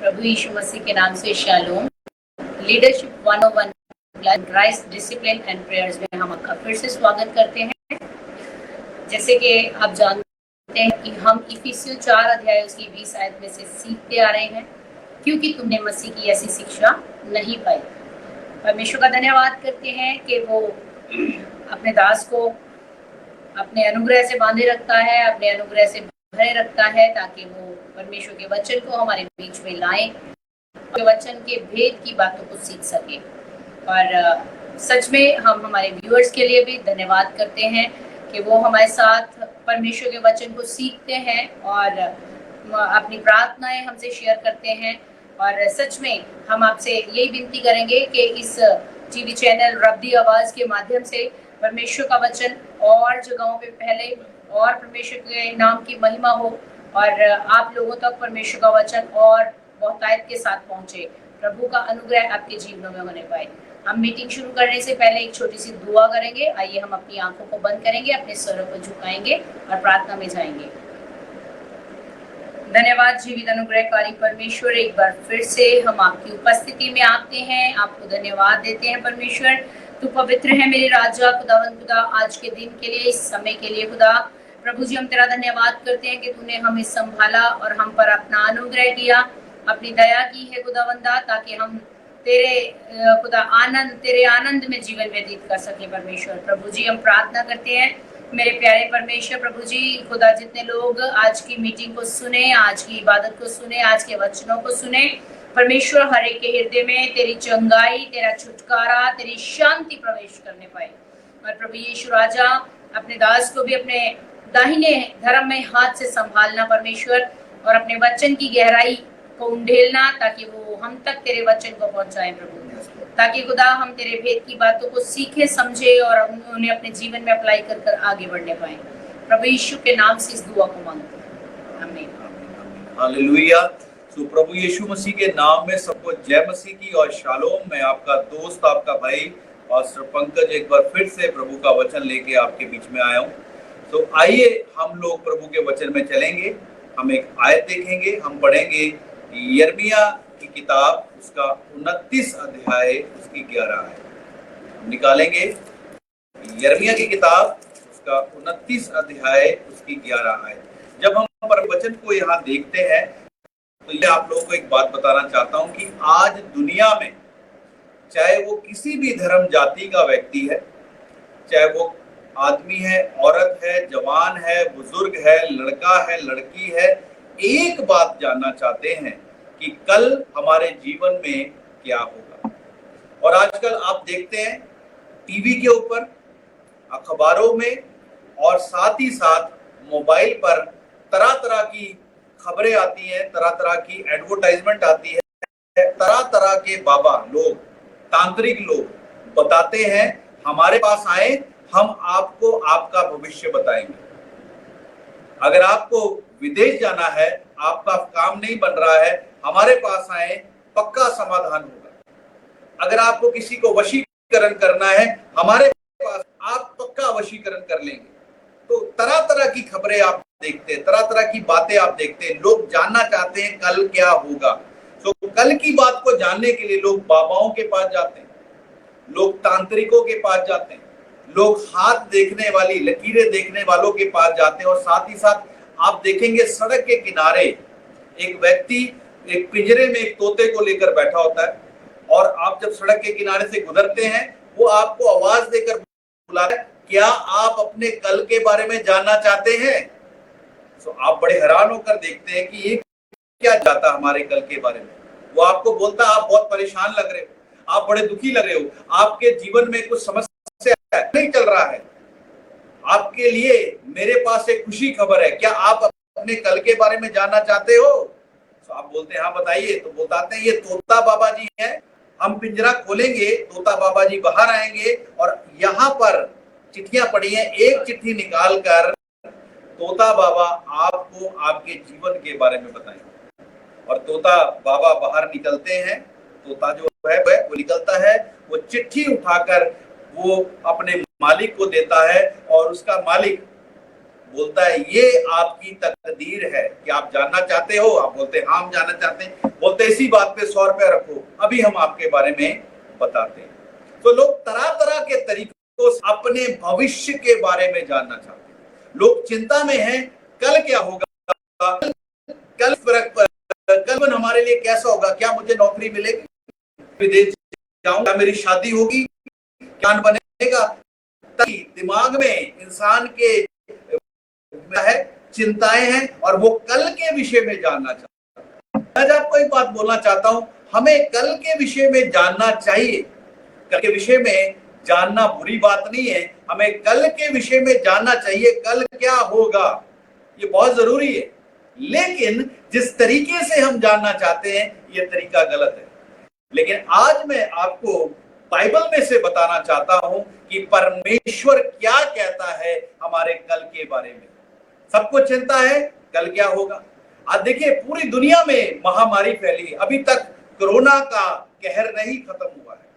प्रभु यीशु मसीह के नाम से shalom. Leadership 101 Christ discipline and prayers में हम आपका फिर से स्वागत करते हैं। जैसे कि आप जानते हैं कि हम इफिसियों 4 अध्याय उसकी 20 आयत में से सीखते आ रहे हैं, क्योंकि तुमने मसीह की ऐसी शिक्षा नहीं पाई। परमेश्वर का धन्यवाद करते हैं कि वो अपने दास को अपने अनुग्रह से बांधे रखता है, अपने अनुग्रह से भरे रखता है, ताकि वो परमेश्वर के वचन को हमारे बीच में लाए, वचन के भेद की बातों को सीख सके। और सच में हम हमारे व्यूअर्स के लिए भी धन्यवाद करते हैं कि वो हमारे साथ परमेश्वर के वचन को सीखते हैं और अपनी प्रार्थनाएं हमसे शेयर करते हैं। और सच में हम आपसे यही विनती करेंगे कि इस टीवी चैनल रब्दी आवाज के माध्यम से परमेश्वर का वचन और जगहों पे फैले और परमेश्वर के नाम की महिमा हो और आप लोगों तक परमेश्वर का वचन और बहुतायत के साथ पहुंचे। प्रभु का अनुग्रह आपके जीवनों में होने पाए। हम मीटिंग शुरू करने से पहले एक छोटी सी दुआ करेंगे। आइए हम अपनी आंखों को बंद करेंगे, अपने स्वरों को झुकाएंगे और प्रार्थना में जाएंगे। धन्यवाद जीवित अनुग्रहकारी परमेश्वर, एक बार फिर से हम आपकी उपस्थिति में आते हैं, आपको धन्यवाद देते हैं। परमेश्वर तू पवित्र है मेरे राजा, खुदावंद खुदा, आज के दिन के लिए, इस समय के लिए खुदा। प्रभु जी हम तेरा धन्यवाद करते हैं कि तूने हमें संभाला और हम पर अपना अनुग्रह किया, अपनी दया की है खुदावंदा, ताकि हम तेरे खुदा तेरे आनंद में जीवन व्यतीत कर सके। परमेश्वर प्रभु जी हम प्रार्थना करते हैं मेरे प्यारे परमेश्वर, प्रभु जी खुदा जितने लोग आज की मीटिंग को सुने, आज की इबादत को सुने, आज के वचनों को सुने, परमेश्वर हर एक के हृदय में तेरी चंगाई, तेरा छुटकारा, तेरी शांति प्रवेश करने पाए। और प्रभु यीशु राजा अपने दास को भी अपने दाहिने धर्म में हाथ से संभालना परमेश्वर, और अपने वचन की गहराई को उंडेलना, ताकि वो हम तक तेरे वचन को पहुंचाए प्रभु, ताकि खुदा हम तेरे भेद की बातों को सीखे, समझे और उन्हें अपने जीवन में अप्लाई कर कर आगे बढ़ने पाए। प्रभु यीशु के नाम से इस दुआ को मांगते हैं, आमीन। हालेलुया। तो प्रभु यीशु मसीह के नाम में सबको जय मसीह की और शालोम। मैं आपका दोस्त, आपका भाई पास्टर पंकज एक बार फिर से प्रभु का वचन लेके आपके बीच में आया हूँ। तो आइए हम लोग प्रभु के वचन में चलेंगे। हम एक आयत देखेंगे, हम पढ़ेंगे यिर्मयाह की किताब, उसका 29 अध्याय उसकी 11 आयत हम निकालेंगे। यिर्मयाह की किताब उसका 29 अध्याय उसकी 11 आयत। जब हम पर वचन को यहाँ देखते हैं तो ये आप लोगों को एक बात बताना चाहता हूँ कि आज दुनिया में चाहे वो किसी भी धर्म जाति का व्यक्ति है, चाहे वो आदमी है, औरत है, जवान है, बुजुर्ग है, लड़का है, लड़की है, एक बात जानना चाहते हैं कि कल हमारे जीवन में क्या होगा। और आजकल आप देखते हैं टीवी के ऊपर, अखबारों में और साथ ही साथ मोबाइल पर तरह तरह की खबरें आती हैं, तरह तरह की एडवर्टाइजमेंट आती है। तरह तरह के बाबा लोग, तांत्रिक लोग बताते हैं हमारे पास आए, हम आपको आपका भविष्य बताएंगे। अगर आपको विदेश जाना है, आपका काम नहीं बन रहा है, हमारे पास आए, पक्का समाधान होगा। अगर आपको किसी को वशीकरण करना है, हमारे पास आप पक्का वशीकरण कर लेंगे। तो तरह तरह की खबरें आप देखते हैं, तरह तरह की बातें आप देखते हैं। लोग जानना चाहते हैं कल क्या होगा। तो कल की बात को जानने के लिए लोग बाबाओं के पास जाते हैं, लोग तांत्रिकों के पास जाते हैं, लोग हाथ देखने वाली, लकीरें देखने वालों के पास जाते हैं। और साथ ही साथ आप देखेंगे सड़क के किनारे एक व्यक्ति एक पिंजरे में एक तोते को लेकर बैठा होता है, और आप जब सड़क के किनारे से गुजरते हैं वो आपको आवाज देकर बुलाता है, क्या आप अपने कल के बारे में जानना चाहते हैं? तो आप बड़े हैरान होकर देखते हैं कि ये क्या चाहता हमारे कल के बारे में। वो आपको बोलता है आप बहुत परेशान लग रहे हो, आप बड़े दुखी लग रहे हो, आपके जीवन में कुछ समस्या नहीं चल रहा है, आपके लिए मेरे पास एक खुशी खबर है, क्या आप अपने कल के बारे में जानना चाहते हो? तो आप बोलते हैं हाँ बताइए। तो बताते हैं ये तोता बाबा जी है, हम पिंजरा खोलेंगे, तोता बाबा जी बाहर आएंगे और यहाँ पर चिट्ठियां पड़ी हैं, एक चिट्ठी निकाल कर तोता बाबा आपको आपके जीवन के बारे में बताएंगे। और तोता बाबा बाहर निकलते हैं, तोता जो है वो निकलता है, वो चिट्ठी उठाकर वो अपने मालिक को देता है, और उसका मालिक बोलता है ये आपकी तकदीर है कि आप जानना चाहते हो, आप बोलते हैं हाँ हम जानना चाहते हैं, बोलते इसी बात पे 100 रुपया रखो, अभी हम आपके बारे में बताते हैं। तो लोग तरह तरह के तरीकों से अपने भविष्य के बारे में जानना चाहते हैं। लोग चिंता में हैं, कल क्या होगा, कल हमारे लिए कैसा होगा, क्या मुझे नौकरी मिलेगी, विदेश जाऊंगा, मेरी शादी होगी, क्या बनेगा। दिमाग में इंसान के है चिंताएं हैं और वो कल के विषय में जानना चाहता है। आज आपको एक बात बोलना चाहता हूं, हमें कल के विषय में जानना चाहिए। कल के विषय में जानना बुरी बात नहीं है, हमें कल के विषय में जानना चाहिए, कल क्या होगा ये बहुत जरूरी है। लेकिन जिस तरीके से हम जानना चाहते हैं ये तरीका गलत है। लेकिन आज मैं आपको बाइबल में से बताना चाहता हूं कि परमेश्वर क्या कहता है हमारे कल के बारे में। सबको चिंता है कल क्या होगा। आज देखिए पूरी दुनिया में महामारी फैली, अभी तक कोरोना का कहर नहीं खत्म हुआ है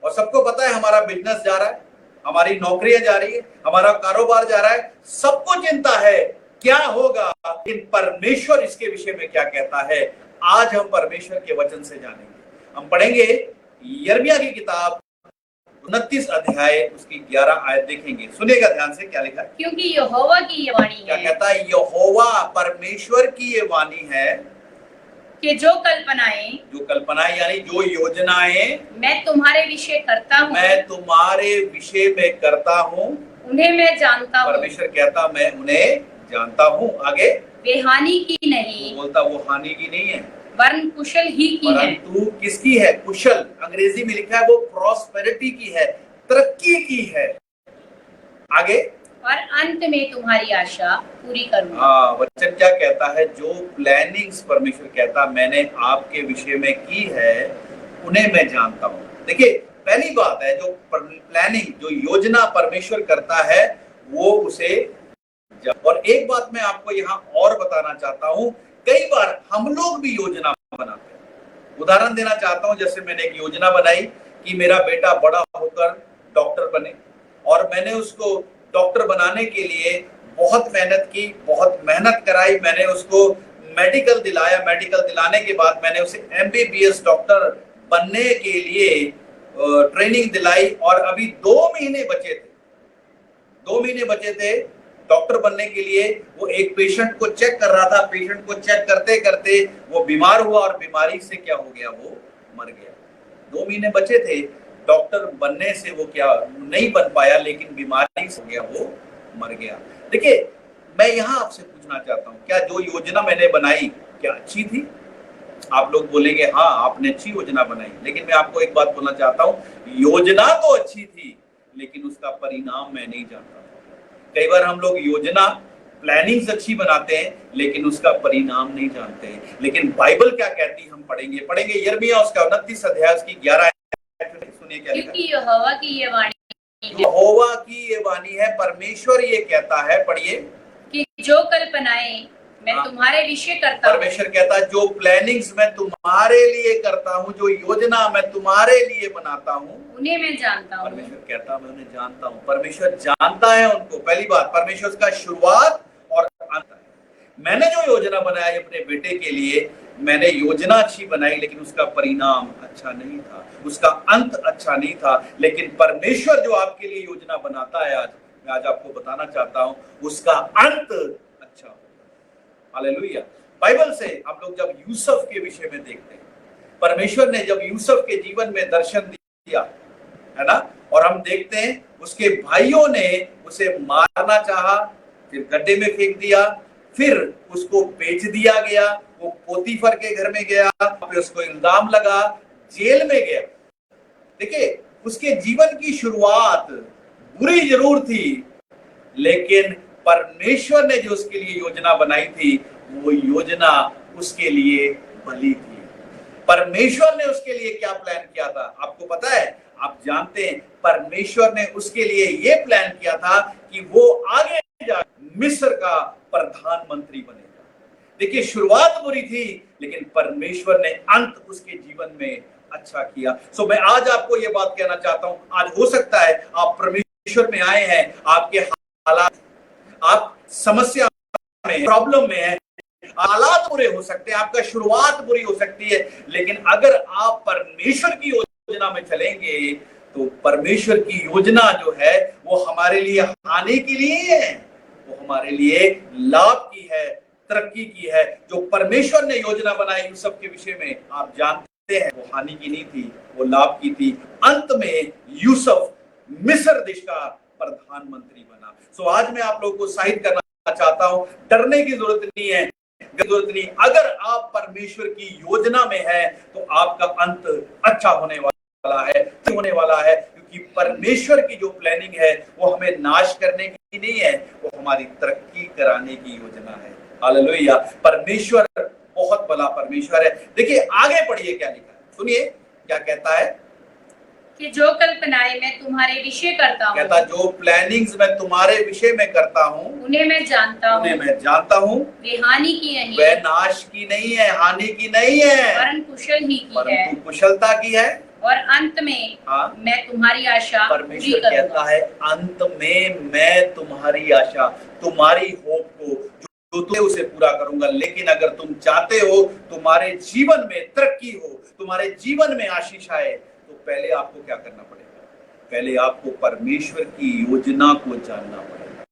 और सबको पता है हमारा बिजनेस जा रहा है, हमारी नौकरियां जा रही है, हमारा कारोबार जा रहा है, सबको चिंता है क्या होगा। लेकिन परमेश्वर इसके विषय में क्या कहता है, आज हम परमेश्वर के वचन से जानेंगे। हम पढ़ेंगे यिर्मयाह की किताब 29 अध्याय उसकी 11 आयत देखेंगे। सुनिएगा ध्यान से क्या लिखा है। क्योंकि यहोवा की ये वाणी क्या है, कहता है, यहोवा परमेश्वर की ये वाणी है कि जो कल्पनाएं यानी जो योजनाएं मैं तुम्हारे विषय करता हूँ, मैं तुम्हारे विषय में करता हूँ, उन्हें मैं जानता हूँ। परमेश्वर कहता मैं उन्हें जानता हूँ। आगे वे हानि की नहीं, बोलता वो हानि की नहीं है वरन कुशल ही की है। परंतु किसकी है, कुशल। अंग्रेजी में लिखा है वो प्रॉस्पेरिटी की है, तरक्की की है। आगे और अंत में तुम्हारी आशा पूरी करूंगा। हाँ, वचन क्या कहता है, जो प्लानिंग्स परमेश्वर कहता मैंने आपके विषय में की है उन्हें मैं जानता हूँ। देखिए पहली बात है, जो प्लानिंग जो योजना परमेश्वर करता है वो उसे। और एक बात मैं आपको यहाँ और बताना चाहता हूँ, कई बार हम लोग भी योजना बनाते हैं। उदाहरण देना चाहता हूँ, जैसे मैंने एक योजना बनाई कि मेरा बेटा बड़ा होकर डॉक्टर बने, और मैंने उसको डॉक्टर बनाने के लिए बहुत मेहनत की, बहुत मेहनत कराई, मैंने उसको मेडिकल दिलाया, मेडिकल दिलाने के बाद मैंने उसे MBBS डॉक्टर बनने के लिए ट्रेनिंग दिलाई, और अभी 2 महीने बचे थे, 2 महीने बचे थे डॉक्टर बनने के लिए। वो एक पेशेंट को चेक कर रहा था, पेशेंट को चेक करते करते वो बीमार हुआ और बीमारी से क्या हो गया, वो मर गया। 2 महीने बचे थे डॉक्टर बनने से, वो क्या नहीं बन पाया, लेकिन बीमारी से हो गया, वो मर गया। देखिए मैं यहाँ आपसे पूछना चाहता हूँ, क्या जो योजना मैंने बनाई क्या अच्छी थी? आप लोग बोलेंगे हाँ आपने अच्छी योजना बनाई, लेकिन मैं आपको एक बात बोलना चाहता हूँ, योजना तो अच्छी थी लेकिन उसका परिणाम मैं नहीं जानता। कई बार हम लोग योजना प्लानिंग्स अच्छी बनाते हैं लेकिन उसका परिणाम नहीं जानते हैं। लेकिन बाइबल क्या कहती है हम पढ़ेंगे यिर्मयाह उसका 29 अध्याय उसकी 11 सुनिए क्या लिखा है। यहोवा की ये वाणी है, यहोवा की ये वाणी है, परमेश्वर ये कहता है, पढ़िए, कि जो कल्पनाएं मैं तुम्हारे विषय करता हूँ, परमेश्वर कहता है जो प्लानिंग्स मैं तुम्हारे लिए करता हूँ, जो योजना मैं तुम्हारे लिए बनाता हूँ, उन्हें मैं जानता हूँ। परमेश्वर कहता मैं उन्हें जानता हूँ। परमेश्वर जानता है उनको। पहली बात, परमेश्वर का शुरुआत और अंत है। मैंने जो योजना बनाई अपने बेटे के लिए, मैंने योजना अच्छी बनाई लेकिन उसका परिणाम अच्छा नहीं था, उसका अंत अच्छा नहीं था। लेकिन परमेश्वर जो आपके लिए योजना बनाता है, आज मैं आपको बताना चाहता हूँ, उसका अंत अच्छा होगा। हालेलुया। बाइबल से हम लोग जब यूसुफ के विषय में देखते हैं, परमेश्वर ने जब यूसुफ के जीवन में दर्शन दिया है ना, और हम देखते हैं उसके भाइयों ने उसे मारना चाहा, फिर गड्ढे में फेंक दिया, फिर उसको बेच दिया गया, वो पोतीफर के घर में गया, फिर उसको इल्जाम लगा, जेल में गया। देखिए उसके जीवन की शुरुआत बुरी जरूर थी, लेकिन परमेश्वर ने जो उसके लिए योजना बनाई थी वो योजना उसके लिए भली थी। परमेश्वर ने उसके लिए क्या प्लान किया था आपको पता है? आप जानते हैं परमेश्वर ने उसके लिए ये प्लान किया था कि वो आगे जा मिस्र का प्रधानमंत्री बनेगा। देखिए शुरुआत बुरी थी लेकिन परमेश्वर ने अंत उसके जीवन में अच्छा किया। सो मैं आज आपको ये बात कहना चाहता हूं, आज हो सकता है आप परमेश्वर में आए हैं, आपके हालात आप समस्या में, प्रॉब्लम में है, हालात बुरे हो सकते हैं, आपका शुरुआत बुरी हो सकती है, लेकिन अगर आप परमेश्वर की योजना में चलेंगे तो परमेश्वर की योजना जो है वो हमारे लिए हानि के लिए है, वो हमारे लिए लाभ की है, तरक्की की है। जो परमेश्वर ने योजना बनाई यूसुफ के विषय में आप जानते हैं, वो हानि की नहीं थी, वो लाभ की थी। अंत में यूसुफ मिस्र देश का प्रधानमंत्री बना। सो आज मैं आप लोगों को उत्साहित करना चाहता हूं, डरने की जरूरत नहीं है, जरूरत नहीं। अगर आप परमेश्वर की योजना में है तो आपका अंत अच्छा होने वाला है, क्योंकि परमेश्वर की जो प्लानिंग है वो हमें नाश करने की नहीं है, वो हमारी तरक्की कराने की योजना है। हालेलुया। परमेश्वर बहुत बड़ा परमेश्वर है। देखिए आगे पढ़िए क्या लिखा है, सुनिए क्या कहता है कि जो कल्पनाएं मैं तुम्हारे विषय करता हूँ, कहता जो प्लानिंग्स मैं तुम्हारे विषय में करता हूँ उन्हें मैं जानता हूँ, वे हानि की नहीं, वे नाश की नहीं है, हानि की नहीं है, वरन कुशल ही की है, परंतु कुशलता की है। और अंत में मैं तुम्हारी आशा पूरी परमेश्वर कहता है अंत में मैं तुम्हारी आशा, तुम्हारी होप को जो तुम उसे पूरा करूंगा। लेकिन अगर तुम चाहते हो तुम्हारे जीवन में तरक्की हो, तुम्हारे जीवन में आशीष आए, तो पहले आपको क्या करना पड़ेगा? पहले आपको परमेश्वर की योजना को जानना पड़ेगा,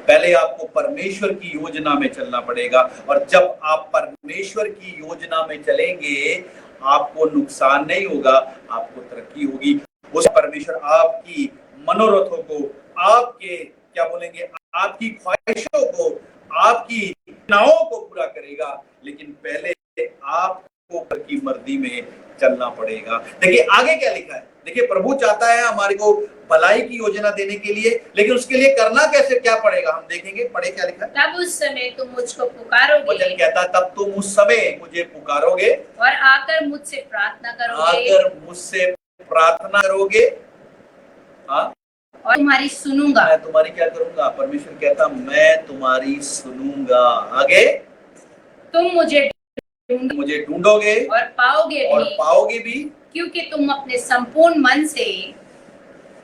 पहले आपको परमेश्वर की योजना में चलना पड़ेगा। और जब आप परमेश्वर की योजना में चलेंगे आपको नुकसान नहीं होगा, आपको तरक्की होगी। उस परमेश्वर आपकी मनोरथों को, आपके क्या बोलेंगे, आपकी ख्वाहिशों को, आपकी इच्छाओं को पूरा करेगा। लेकिन पहले आपको की मर्जी में चलना पड़ेगा। देखिए आगे क्या लिखा है, देखिए प्रभु चाहता है हमारे को भलाई की योजना देने के लिए, लेकिन उसके लिए करना कैसे, क्या पड़ेगा हम देखेंगे। पढ़े क्या लिखा है, तब उस समय तुम मुझको पुकारोगे, वचन कहता तब तुम उस समय मुझे पुकारोगे और आकर मुझसे प्रार्थना करोगे, आकर मुझसे प्रार्थना करोगे, हाँ, और तुम्हारी सुनूंगा। मैं तुम्हारी क्या करूंगा? परमेश्वर कहता मैं तुम्हारी सुनूंगा। आगे तुम मुझे ढूंढोगे और पाओगे भी, क्योंकि तुम अपने संपूर्ण मन से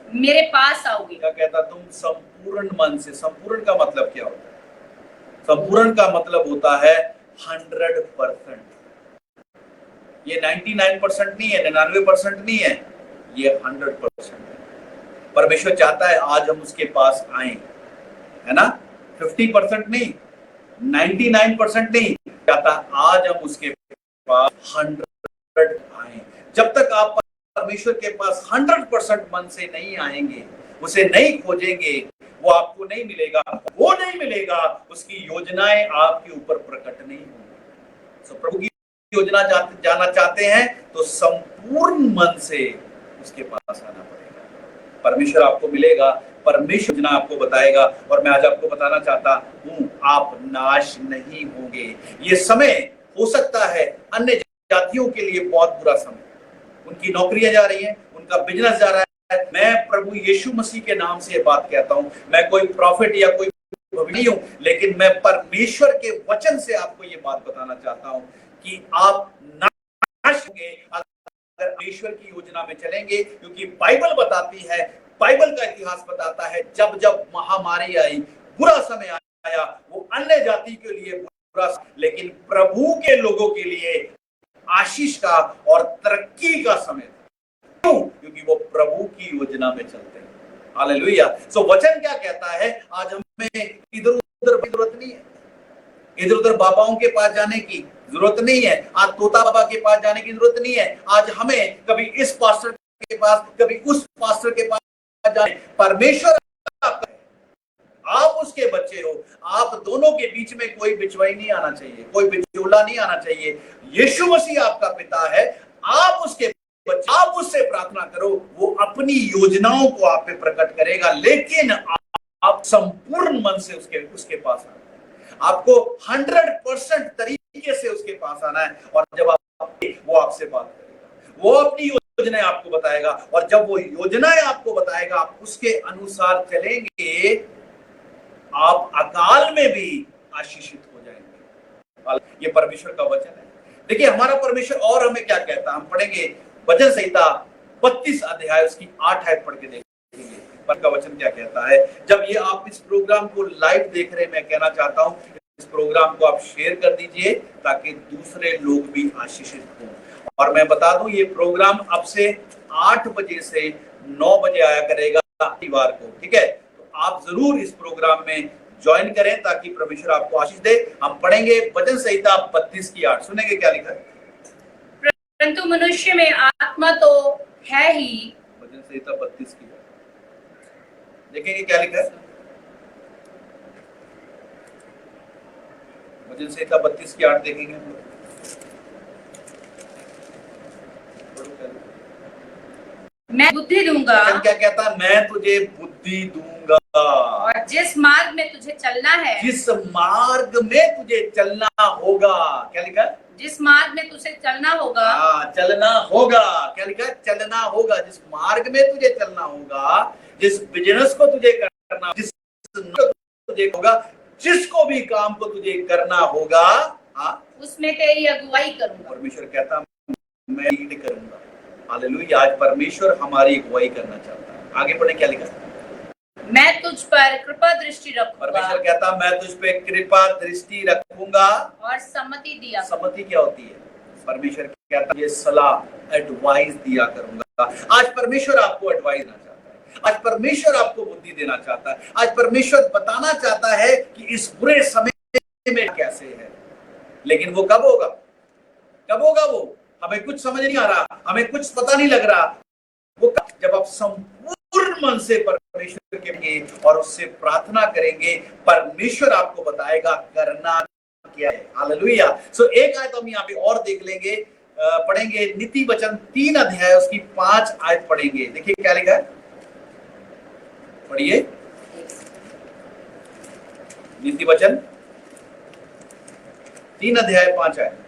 मेरे पास आओगे। क्या कहता? तुम संपूर्ण मन से। संपूर्ण का मतलब क्या होता है? संपूर्ण का मतलब होता है 100%। ये 99% नहीं है, 99% नहीं है, ये 100% है। परमेश्वर चाहता है आज हम उसके पास आए, है ना, 50% नहीं, 99% नहीं, चाहता आज हम उसके पास 100 आए। जब तक आप परमेश्वर के पास 100% मन से नहीं आएंगे, उसे नहीं खोजेंगे, वो आपको नहीं मिलेगा, वो नहीं मिलेगा, उसकी योजनाएं आपके ऊपर प्रकट नहीं होंगी। तो प्रभु की योजना जाना चाहते हैं तो संपूर्ण मन से उसके पास आना पड़ेगा। परमेश्वर आपको मिलेगा, परमेश्वर योजना आपको बताएगा। और मैं आज आपको बताना चाहता हूं आप नाश नहीं होंगे। ये समय हो सकता है अन्य जातियों के लिए बहुत बुरा समय, उनकी नौकरियां जा रही हैं, उनका बिजनेस जा रहा है। मैं प्रभु यीशु मसीह के नाम से ये बात कहता हूं, मैं कोई प्रॉफिट या कोई नहीं हूं, लेकिन मैं परमेश्वर के वचन से आपको ये बात बताना चाहता हूं कि आप नाश होंगे अगर परमेश्वर की योजना में चलेंगे। क्योंकि बाइबल बताती है, बाइबल का इतिहास बताता है, जब जब महामारी आई, बुरा समय आया, वो अन्य जाति के लिए बुरा, लेकिन प्रभु के लोगों के लिए आशीष का और तरक्की का समय था। क्यों? क्योंकि वो प्रभु की योजना में चलते हैं। हालेलुया। सो वचन क्या कहता है? आज हमें इधर उधर जरूरत नहीं है, इधर उधर बाबाओं के पास जाने की जरूरत नहीं है, आज तोता बाबा के पास जाने की जरूरत नहीं है। आज हमें कभी इस पास्टर के पास, कभी उस पास्टर के पास जाने, परमेश्वर आपका है, आप उसके बच्चे हो। आप दोनों के बीच में कोई बिचवाई नहीं आना चाहिए, कोई बिचौला नहीं आना चाहिए। यीशु मसीह आपका पिता है, आप उसके बच्चे, आप उससे प्रार्थना करो, वो अपनी योजनाओं को आप पे प्रकट करेगा। लेकिन आप संपूर्ण मन से उसके पास आना है, आपको 100% तरीके से उसके पास आना है। और जब वो आपसे बात करेगा, वो अपनी योजनाएं आपको बताएगा, और जब वो योजनाएं आपको बताएगा आप उसके अनुसार चलेंगे, आप अकाल में भी आशीषित हो जाएंगे। ये परमेश्वर का वचन है। देखिए हमारा परमेश्वर और हमें क्या कहता है, हम पढ़ेंगे वचन संहिता 32 अध्याय उसकी 8 आयत पढ़ के देखेंगे। पर का वचन क्या कहता है। जब ये आप इस प्रोग्राम को लाइव देख रहे हैं, मैं कहना चाहता हूँ इस प्रोग्राम को आप शेयर कर दीजिए ताकि दूसरे लोग भी आशीषित हों। और मैं बता दूं ये प्रोग्राम अब से 8 बजे से 9 बजे आया करेगा शनिवार को, ठीक है। तो आप जरूर इस प्रोग्राम में ज्वाइन करें ताकि परमेश्वर आपको आशीष दे। हम पढ़ेंगे वचन संहिता 32 की 8। सुनेंगे क्या लिखा है। परंतु मनुष्य में आत्मा तो है ही। वचन संहिता 32 की 8 देखेंगे क्या लिखा है। वचन संहिता 32 की 8 देखेंगे हम लोग। मैं बुद्धि दूंगा। क्या कहता है, मैं तुझे बुद्धि दूंगा और जिस मार्ग में तुझे चलना है, जिस मार्ग में तुझे चलना होगा। क्या लिखा है, जिस मार्ग में तुझे चलना होगा। चलना होगा। क्या लिखा है, चलना होगा। जिस मार्ग में तुझे चलना होगा, जिस बिजनेस को तुझे करना, जिस तुझे होगा, जिसको भी काम को तुझे करना होगा, उसमें तेरी अगुवाई करूंगा। परमेश्वर कहता मैं लीड करूंगा। हालेलुया। आज परमेश्वर हमारी अगुवाई करना चाहता है। आगे पढ़े क्या लिखा। मैं तुझ पर कृपा दृष्टि रखूंगा। परमेश्वर कहता मैं तुझ पे कृपा दृष्टि रखूंगा और सम्मति दिया। सम्मति क्या होती है। परमेश्वर कहता ये सलाह एडवाइस दिया करूंगा। आज परमेश्वर आपको एडवाइस देना चाहता है। आज परमेश्वर आपको बुद्धि देना चाहता है। आज परमेश्वर बताना चाहता है कि इस बुरे समय में कैसे है। लेकिन वो कब होगा, कब होगा वो हमें कुछ समझ नहीं आ रहा, हमें कुछ पता नहीं लग रहा। वो जब आप संपूर्ण मन से परमेश्वर के और उससे प्रार्थना करेंगे, परमेश्वर आपको बताएगा करना क्या है। हालेलुया। सो एक आयत हम यहाँ पे और देख लेंगे, पढ़ेंगे नीति वचन 3 अध्याय उसकी 5 आयत पढ़ेंगे। देखिए क्या लिखा है, पढ़िए। नीति वचन 3 अध्याय 5 आयत।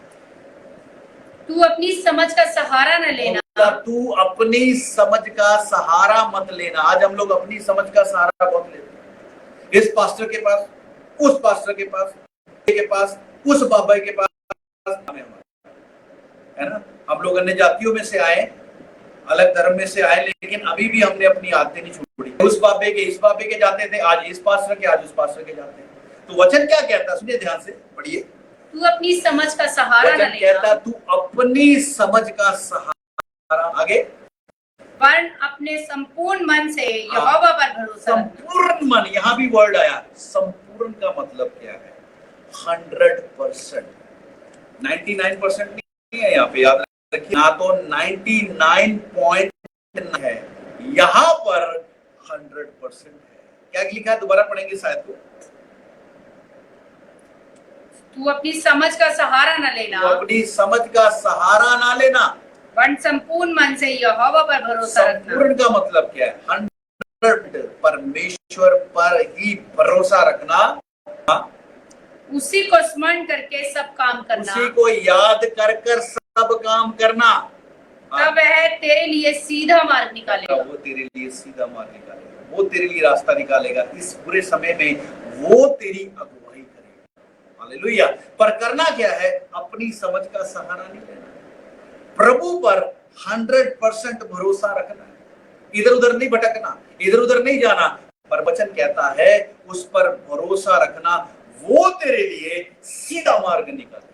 तू अपनी समझ का सहारा न लेना। तू अपनी समझ का सहारा मत लेना। आज हम लोग अपनी समझ का सहारा बहुत लेते हैं। इस पास्टर के पास, उस पास्टर के पास, उस बाबा के पास, है ना। हम लोग अन्य जातियों में से आए, अलग धर्म में से आए, लेकिन अभी भी हमने अपनी आदतें नहीं छोड़ी। उस बाबे के, इस बाबे के जाते थे, आज इस पास्टर के, आज उस पास्टर के जाते हैं। तो वचन क्या कहता है, सुनिए ध्यान से, पढ़िए। तू अपनी समझ का सहारा न लेना। कहता तू अपनी समझ का सहारा, आगे, वरन अपने संपूर्ण मन से यहोवा पर भरोसा। संपूर्ण मन, यहाँ भी वर्ड आया। संपूर्ण का मतलब क्या है, 100%। 99% नहीं है यहाँ पे, याद रखिए। ना तो 99 पॉइंट है, यहाँ पर 100% है। क्या लिखा है, दोबारा पढ़ेंगे शायद को। तू अपनी समझ का सहारा न लेना। अपनी समझ का सहारा ना लेना, वरन संपूर्ण मन से यहोवा पर भरोसा रखना। संपूर्ण का मतलब क्या है, 100 परमेश्वर पर ही भरोसा रखना। उसी को स्मरण करके सब काम करना। उसी को याद कर कर सब काम करना। तब वह तेरे लिए सीधा मार्ग निकालेगा। वो तेरे लिए सीधा मार्ग निकालेगा, वो तेरे लिए रास्ता निकालेगा। इस बुरे समय में वो तेरी अगुवाई करेगा। हालेलुया। पर करना क्या है, अपनी समझ का सहारा नहीं लेना, प्रभु पर 100% भरोसा रखना है। इधर उधर नहीं भटकना, इधर उधर नहीं जाना। पर वचन कहता है उस पर भरोसा रखना, वो तेरे लिए सीधा मार्ग निकालेगा।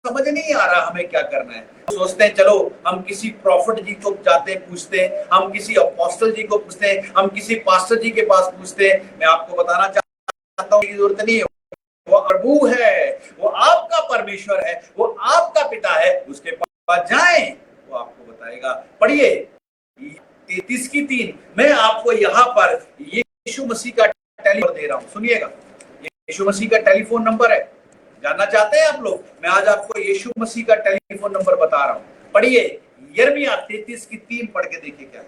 समझ नहीं आ रहा हमें क्या करना है। सोचते हैं चलो हम किसी प्रॉफिट जी को जाते हैं, पूछते हैं, हम किसी अपोस्टल जी को पूछते हैं, हम किसी पास्टर जी के पास पूछते हैं। मैं आपको बताना चाहता हूँ जरूरत नहीं है। वो प्रभु है, वो आपका परमेश्वर है, वो आपका पिता है, उसके पास जाएं, वो आपको बताएगा। पढ़िए 33 की 3। मैं आपको यहाँ पर यीशु मसीह का टेलीफोन दे रहा हूँ, सुनिएगा। यीशु मसीह का टेलीफोन नंबर है, जानना चाहते हैं आप लोग, मैं आज आपको यीशु मसीह का टेलीफोन नंबर बता रहा हूँ। पढ़िए यिर्मयाह 33 की 3 पढ़ के देखिए क्या है,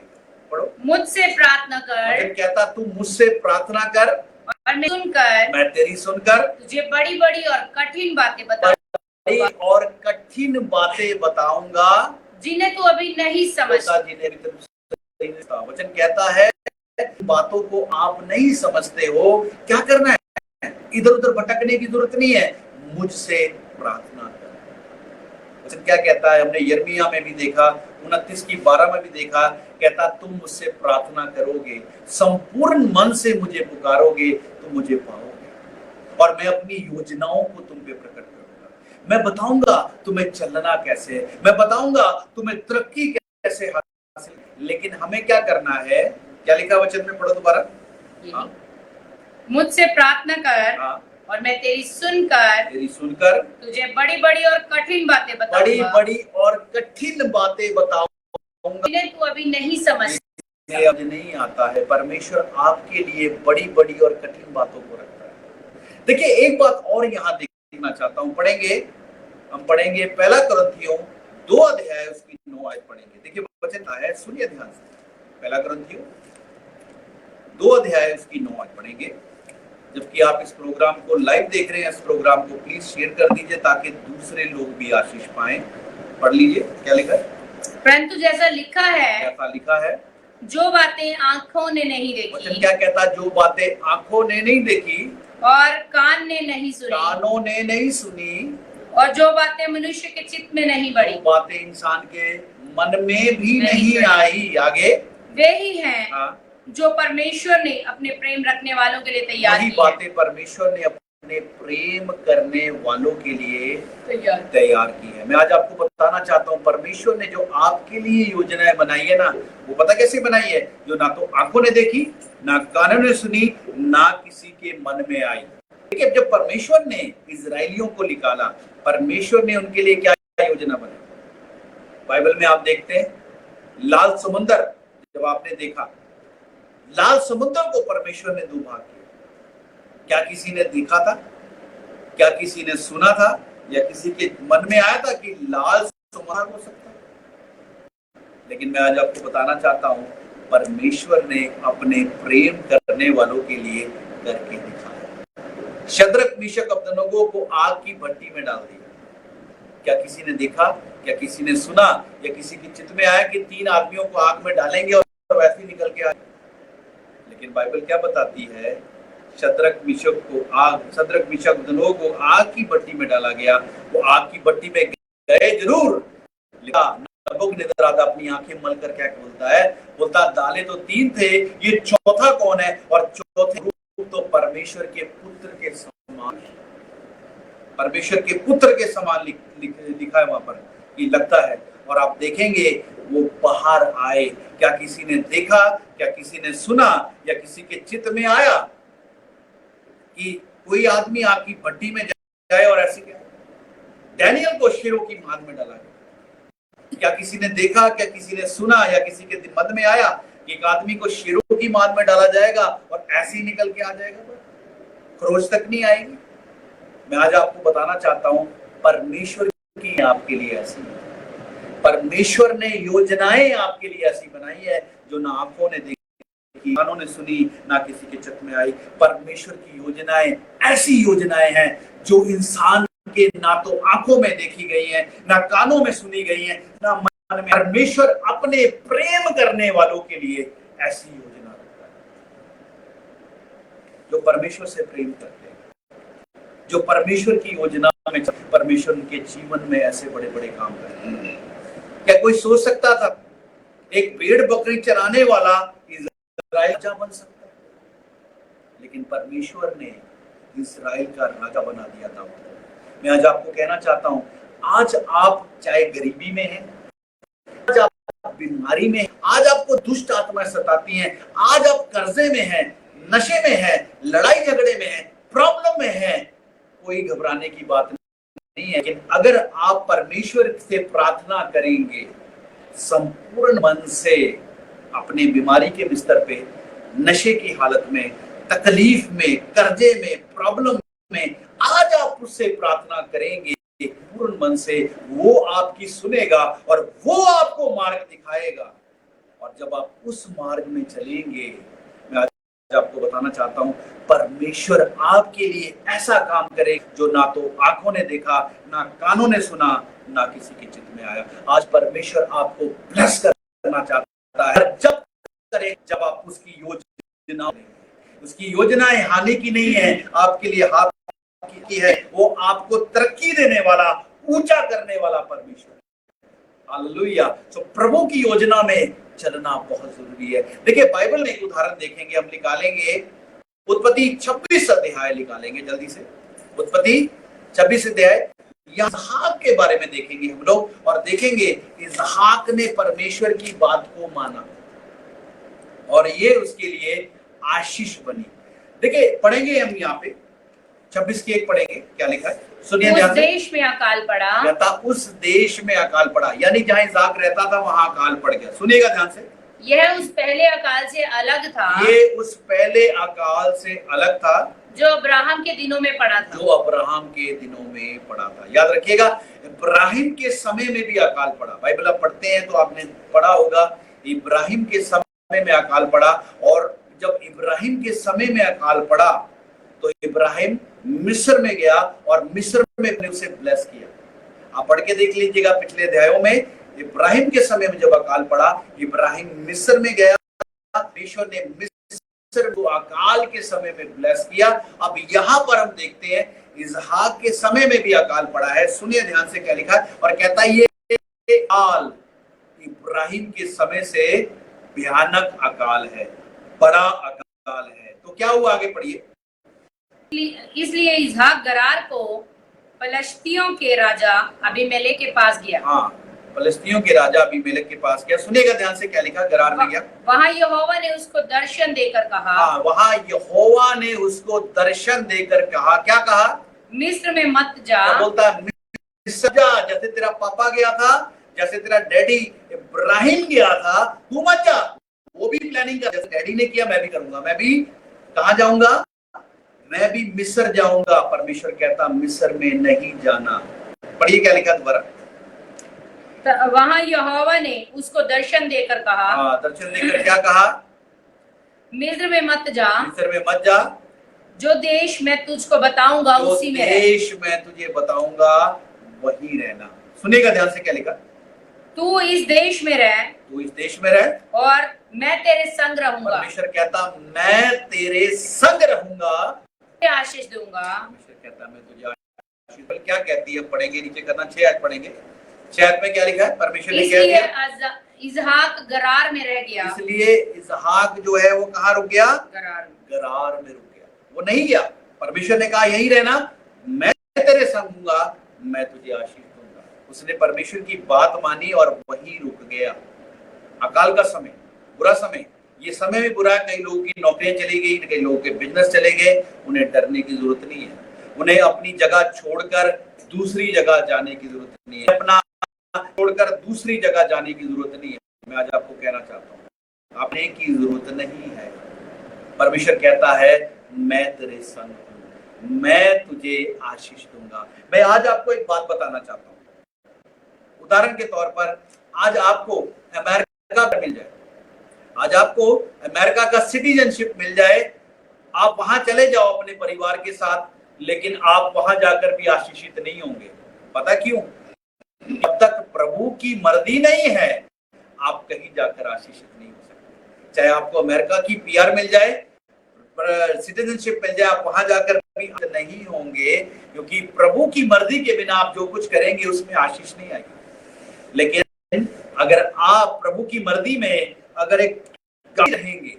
पढ़ो। मुझसे प्रार्थना कर, कहता तू मुझसे प्रार्थना कर और मैं तेरी सुनकर तुझे बड़ी बड़ी और कठिन बातें बताऊंगा, और कठिन बातें बताऊंगा जिन्हें तू अभी नहीं समझता। वचन कहता है बातों को आप नहीं समझते हो, क्या करना है, इधर उधर भटकने की जरूरत नहीं है, मुझसे प्रार्थना कर। वचन क्या कहता है, हमने यिर्मयाह में भी देखा, 29:12 में भी देखा, कहता तुम मुझसे प्रार्थना करोगे, संपूर्ण मन से मुझे पुकारोगे तो मुझे पाओगे, और मैं अपनी योजनाओं को तुम पे प्रकट करूंगा। मैं बताऊंगा तुम्हें चलना कैसे है, मैं बताऊंगा तुम्हें तरक्की कैसे हासिल। लेकिन हमें क्या करना है, क्या लिखा वचन में, पढ़ो दोबारा। हाँ, मुझसे प्रार्थना कर, हाँ, और मैं तेरी सुनकर तुझे बड़ी बड़ी और कठिन बातें बताऊंगा। बड़ी बड़ी और कठिन बातें बताऊंगा। जिन्हें तू अभी नहीं समझ, अब नहीं आता है। परमेश्वर आपके लिए बड़ी बड़ी और कठिन बातों को रखता है। देखिए एक बात और यहाँ देखना चाहता हूँ, हम पढ़ेंगे 1 कुरिन्थियों 2 अध्याय उसकी 9 आयत पढ़ेंगे। देखिए वचन है, सुनिए ध्यान से। 1 कुरिन्थियों 2 अध्याय उसकी 9 आयत पढ़ेंगे। जबकि आप इस प्रोग्राम को लाइव देख रहे हैं, इस प्रोग्राम को प्लीज शेयर कर दीजिए ताकि दूसरे लोग भी आशीष पाएं। पढ़ लीजिए क्या लिखा है। परंतु जैसा लिखा है, जो बातें आंखों ने नहीं देखी। वचन क्या कहता, जो बातें आंखों ने नहीं देखी और कानों ने नहीं सुनी, और जो बातें मनुष्य के चित्त में नहीं बढ़ी, बातें इंसान के मन में भी नहीं आई, आगे वे ही हैं। हाँ, जो परमेश्वर ने अपने प्रेम रखने वालों के लिए तैयार की। बातें परमेश्वर ने अपने प्रेम करने वालों के लिए तैयार की है। मैं आज आपको बताना चाहता हूँ, परमेश्वर ने जो आपके लिए योजनाएं बनाई है ना, वो पता कैसे बनाई है, जो ना तो आंखों ने देखी, ना कानों ने सुनी, ना किसी के मन में आई। देखिए जब परमेश्वर ने इजराइलियों को निकाला, परमेश्वर ने उनके लिए क्या योजना बनाई। बाइबल में आप देखते हैं, लाल समुद्र जब आपने देखा, लाल समुद्र को परमेश्वर ने 2 भाग किया। क्या किसी ने देखा था, क्या किसी ने सुना था, या किसी के मन में आया था कि लाल समुद्र हो सकता है? लेकिन मैं आज आपको बताना चाहता हूं, परमेश्वर ने अपने प्रेम करने वालों के लिए करके दिखाया। शद्रक मीशक अबदनगो को आग की भट्टी में डाल दिया। क्या किसी ने देखा, क्या किसी ने सुना, या किसी के चित्त में आया कि 3 आदमियों को आग में डालेंगे और वैसे ही निकल के आए? लेकिन बाइबल क्या बताती है, शद्रक मीशक अबदनगो को आग की भट्टी में डाला गया। वो आग की भट्टी में गए जरूर, नबूकदनेस्सर अपनी आंखें मल कर क्या बोलता, डाले तो 3 थे, ये चौथा कौन है? और चौथे रूप तो परमेश्वर के पुत्र के समान, परमेश्वर के पुत्र के समान लिखा है वहां पर, ये लगता है। और आप देखेंगे वो बाहर आए। क्या किसी ने देखा, क्या किसी ने सुना, या किसी के चित्त में आया कि कोई आदमी आपकी भट्टी में जाए और ऐसे क्या? डैनियल को शेरों की मान में डाला गया। क्या किसी ने देखा, क्या किसी ने सुना, या किसी के मन में आया कि एक आदमी को शेरों की मान में डाला जाएगा और ऐसे ही निकल के आ जाएगा, खरोच तक नहीं आएगी? मैं आज आपको बताना चाहता हूं, परमेश्वर की आपके लिए ऐसी है। परमेश्वर ने योजनाएं आपके लिए ऐसी बनाई है जो ना आंखों ने देखी, कानों ने सुनी, ना किसी के चित्त में आई। परमेश्वर की योजनाएं ऐसी योजनाएं हैं जो इंसान के ना तो आंखों में देखी गई हैं, ना कानों में सुनी गई हैं, ना मन में। परमेश्वर अपने प्रेम करने वालों के लिए ऐसी योजना रखता है, जो परमेश्वर से प्रेम करते हैं, जो परमेश्वर की योजना में, परमेश्वर उनके जीवन में ऐसे बड़े बड़े काम करते हैं। क्या कोई सोच सकता था एक भेड़ बकरी चराने वाला इस्राएल राजा बन सकता है? लेकिन परमेश्वर ने इस्राएल का राजा बना दिया था। मैं आज आपको कहना चाहता हूं, आज आप चाहे गरीबी में हैं, आज आप बीमारी में, आज आपको दुष्ट आत्माएं सताती हैं, आज आप कर्जे में हैं, नशे में हैं, लड़ाई झगड़े में हैं, प्रॉब्लम में हैं, कोई घबराने की बात नहीं है। लेकिन अगर आप परमेश्वर से प्रार्थना करेंगे संपूर्ण मन से, अपने बीमारी के बिस्तर पे, नशे की हालत में, तकलीफ में, कर्जे में, प्रॉब्लम में, आज आप उससे प्रार्थना करेंगे पूर्ण मन से, वो आपकी सुनेगा और वो आपको मार्ग दिखाएगा। और जब आप उस मार्ग में चलेंगे, मैं आज आपको बताना चाहता हूं, परमेश्वर आपके लिए ऐसा काम करे जो ना तो आंखों ने देखा, ना कानों ने सुना, ना किसी के चित्त में आया। आज परमेश्वर आपको ब्लेस करना चाहता है। जब करे, जब आप उसकी योजना, उसकी योजनाएं हानि की नहीं है, आपके लिए हाथ की है। वो आपको तरक्की देने वाला, ऊंचा करने वाला परमेश्वर। हालेलुया। तो प्रभु की योजना में चलना बहुत जरूरी है। देखिए बाइबल में एक उदाहरण देखेंगे, हम निकालेंगे उत्पत्ति 26 अध्याय निकालेंगे जल्दी से। उत्पत्ति 26 अध्याय, इसहाक के बारे में देखेंगे हम लोग और देखेंगे इसहाक ने परमेश्वर की बात को माना और ये उसके लिए आशीष बनी। देखिए पढ़ेंगे हम यहाँ पे 26 की 1 पढ़ेंगे, क्या लिखा है सुनिए उस ध्यान से। देश में अकाल पड़ा, उस देश में अकाल पड़ा, यानी जहां इसहाक रहता था वहां अकाल पड़ गया। सुनिएगा ध्यान से, यह उस पहले अकाल से अलग था, ये उस पहले अकाल से अलग था जो अब्राहम के दिनों में पड़ा था। जो अब्राहम के दिनों में पड़ा था। याद रखिएगा इब्राहिम के समय में भी अकाल पड़ा। बाइबल आप पढ़ते हैं तो आपने पढ़ा होगा इब्राहिम के समय में अकाल पड़ा। और जब इब्राहिम के समय में अकाल पड़ा तो इब्राहिम मिस्र में गया और मिस्र में अपने उसे ब्लेस किया। आप पढ़ के देख लीजिएगा पिछले अध्यायों में। इब्राहिम के समय में जब अकाल पड़ा, इब्राहिम मिस्र में गया, परमेश्वर ने मिस्र को अकाल के समय में ब्लेस किया। अब यहाँ पर हम देखते हैं इसहाक के समय में भी अकाल पड़ा है। सुनिए ध्यान से क्या लिखा है, और कहता है ये अकाल इब्राहिम के समय से भयानक अकाल है, बड़ा अकाल है। तो क्या हुआ, आगे पढ़िए। इसलिए इसहाक गरार को फलस्तियों के राजा अबीमेलेक के पास गया। हाँ, फलस्तियों के राजा अबीमेलेक के पास गया। सुनेगा ध्यान से क्या लिखा, गरार में गया। वहां यहोवा ने उसको दर्शन देकर कहा। हाँ, वहां यहोवा ने उसको दर्शन देकर कहा। क्या कहा, मिस्र में मत जा। क्या बोलता है, मिस्र जा, जैसे तेरा पापा गया था, जैसे तेरा डैडी इब्राहिम गया था, तू मत जा। वो भी प्लानिंग कर, जैसे डैडी ने किया मैं भी करूंगा। मैं भी कहाँ जाऊंगा, मैं भी मिस्र जाऊंगा। परमेश्वर कहता मिस्र में नहीं जाना। पढ़िए क्या लिखा दोबारा। वहां यहोवा ने उसको दर्शन देकर कहा। हाँ, दर्शन देकर क्या कहा, मिस्र में मत जा, मिस्र में मत जा, जो देश मैं तुझको बताऊंगा उसी में रह। देश मैं तुझे बताऊंगा वही रहना। सुनेगा ध्यान से क्या लिखा, तू इस देश में रह, तू इस देश में रह और मैं तेरे संग रहूंगा। परमेश्वर कहता मैं तेरे संग रहूंगा, आशीष दूंगा। परमेश्वर कहता मैं तुझे आशीष। क्या कहती है, पढ़ेंगे नीचे करना। 6 आज पढ़ेंगे। 6 में क्या लिखा है, परमेश्वर ने क्या किया, इसहाक गरार में रह गया। इसलिए इसहाक जो है वो कहाँ रुक गया, गरार में रुक गया। वो नहीं गया, परमेश्वर ने कहा यही रहना, मैं तेरे संग हूंगा, मैं तुझे आशीष दूंगा। उसने परमेश्वर की बात मानी और वही रुक गया। अकाल का समय, बुरा समय, ये समय भी बुरा है। कई लोगों की नौकरियां चली गई, कई लोगों के बिजनेस चले गए। उन्हें डरने की जरूरत नहीं है, उन्हें अपनी जगह छोड़कर दूसरी जगह जाने की जरूरत नहीं है, अपना छोड़कर दूसरी जगह जाने की जरूरत नहीं है। मैं आज आपको कहना चाहता हूँ आपने की जरूरत नहीं है। परमेश्वर कहता है मैं तेरे संग हूँ, मैं तुझे आशीष दूंगा। मैं आज आपको एक बात बताना चाहता हूँ। उदाहरण के तौर पर आज आपको अमेरिका मिल जाए, आज आपको अमेरिका का सिटीजनशिप मिल जाए, आप वहां चले जाओ अपने परिवार के साथ, लेकिन आप वहां जाकर भी आशीषित नहीं होंगे। पता क्यों, जब तक प्रभु की मर्जी नहीं है आप कहीं जाकर आशीषित नहीं हो सकते। चाहे आपको अमेरिका की पीआर मिल जाए, सिटीजनशिप मिल जाए, आप वहां जाकर भी नहीं होंगे, क्योंकि प्रभु की मर्जी के बिना आप जो कुछ करेंगे उसमें आशीष नहीं आएगी। लेकिन अगर आप प्रभु की मर्जी में अगर एक रहेंगे,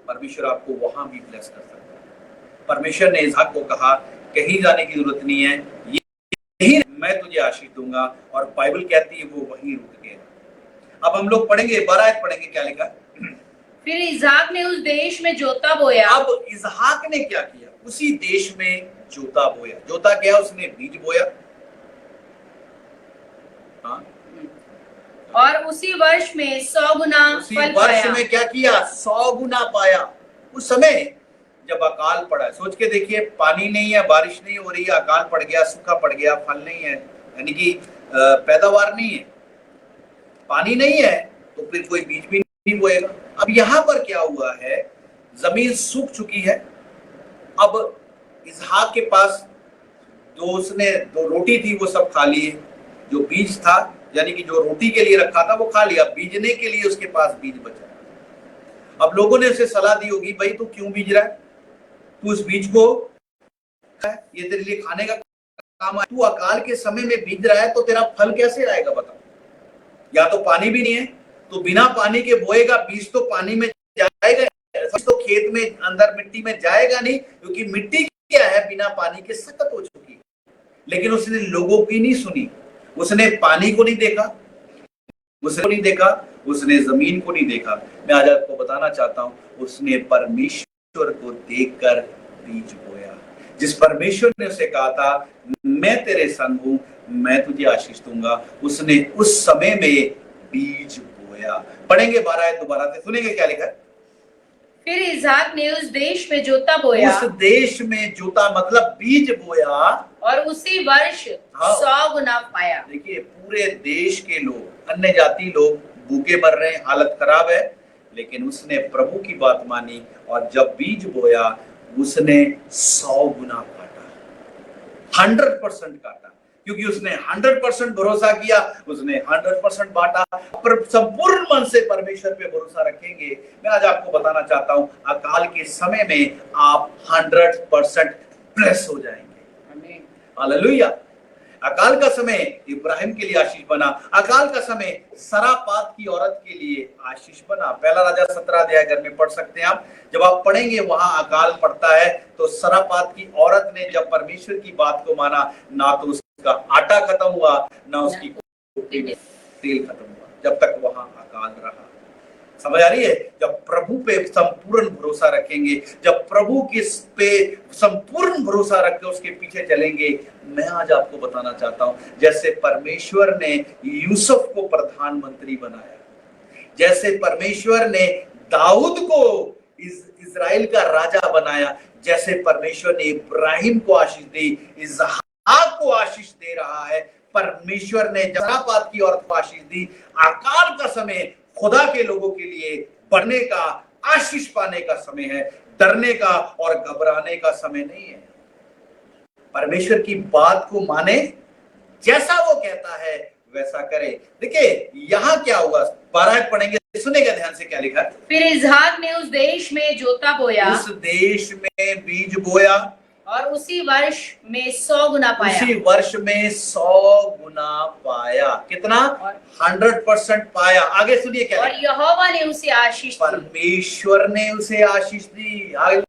परमेश्वर आपको वहां भी ब्लेस कर सकता है। परमेश्वर ने इसहाक को कहा कहीं जाने की जरूरत नहीं है, यही मैं तुझे आशीष दूंगा, और बाइबल कहती है वो वहीं रुक गया। अब हम लोग पढ़ेंगे 12 आयत पढ़ेंगे, क्या लिखा है। फिर इसहाक ने उस देश में जोता बोया। अब इसहाक ने क्या किया, उसी देश में जोता बोया। जोता क्या, उसने बीज बोया। हाँ, और उसी वर्ष में 100 गुना फल वर्ष पाया। में क्या किया, 100 गुना पाया। उस समय जब अकाल पड़ा, सोच के देखिए, पानी नहीं है, बारिश नहीं हो रही है, अकाल पड़ गया, सूखा पड़ गया, फल नहीं है, यानी कि पैदावार नहीं है, पानी नहीं है, तो फिर कोई बीज भी नहीं बोएगा। अब यहाँ पर क्या हुआ है, जमीन सूख चुकी है। अब इसहाक के पास उसने 2 रोटी थी वो सब खा लिए, जो बीज था यानी कि जो रोटी के लिए रखा था वो खा लिया, बीजने के लिए उसके पास बीज बचा। अब लोगों ने उसे सलाह दी होगी, भाई तू क्यों बीज रहा है, तू उस बीज को, ये तेरे लिए खाने का काम आए। तू अकाल के समय में बीज रहा है तो तेरा फल कैसे आएगा बताओ? या तो पानी भी नहीं है, तो बिना पानी के बोएगा, बीज तो पानी में जाएगा, तो खेत में अंदर मिट्टी में जाएगा नहीं, क्योंकि मिट्टी क्या है, बिना पानी के सख्त हो चुकी है। लेकिन उसने लोगों की नहीं सुनी, उसने पानी को नहीं देखा, उसने जमीन को नहीं देखा। मैं आज आपको बताना चाहता हूं, उसने परमेश्वर को देखकर बीज बोया। जिस परमेश्वर ने उसे कहा था मैं तेरे संग हूं, मैं तुझे आशीष दूंगा, उसने उस समय में बीज बोया। पढ़ेंगे 12 आयत दोबारा से, सुनेंगे क्या लिखा है। फिर इसहाक ने उस देश में जोता बोया, उस देश में जोता मतलब बीज बोया, और उसी वर्ष 100 गुना पाया। देखिए, पूरे देश के लोग, अन्य जाति लोग भूखे मर रहे हैं, हालत खराब है, लेकिन उसने प्रभु की बात मानी और जब बीज बोया उसने 100 गुना काटा, 100% काटा, क्योंकि उसने 100% भरोसा किया, उसने 100% बांटा। पर संपूर्ण मन से परमेश्वर पे भरोसा रखेंगे। मैं आज आपको बताना चाहता हूं, अकाल के समय में आप 100% ब्लेस हो जाएंगे। हालेलुया। अकाल का समय इब्राहिम के लिए आशीष बना, अकाल का समय सरापात की औरत के लिए आशीष बना। पहला राजा 17 अध्याय घर में पढ़ सकते हैं आप। जब आप पढ़ेंगे वहां अकाल पड़ता है, तो सरापात की औरत ने जब परमेश्वर की बात को माना, ना तो उसका आटा खत्म हुआ, ना उसकी कुप्पी में तेल खत्म हुआ, जब तक वहां अकाल रहा। समझ आ रही है? जब प्रभु पे संपूर्ण भरोसा रखेंगे, जब प्रभु किस पे संपूर्ण भरोसा रख के उसके पीछे चलेंगे। मैं आज आपको बताना चाहता हूं, जैसे परमेश्वर ने यूसुफ को प्रधानमंत्री बनाया, जैसे परमेश्वर ने दाऊद को इजराइल का राजा बनाया, जैसे परमेश्वर ने इब्राहिम को आशीष दी, इसहाक को आशीष दे रहा है, परमेश्वर ने सरापात की औरत को आशीष दी। अकाल का समय खुदा के लोगों के लिए बढ़ने का, आशीष पाने का समय है, डरने का और घबराने का समय नहीं है। परमेश्वर की बात को माने, जैसा वो कहता है वैसा करे। देखिए यहां क्या हुआ, 12 पढ़ेंगे, सुनेगा ध्यान से क्या लिखा है। फिर इसहाक ने उस देश में जोता बोया, उस देश में बीज बोया, और उसी वर्ष में 100 गुना पाया। उसी वर्ष में 100 गुना पाया। कितना? 100% पाया। आगे सुनिए क्या। और यहोवा ने उसे आशीष दी, परमेश्वर ने उसे आशीष दी। और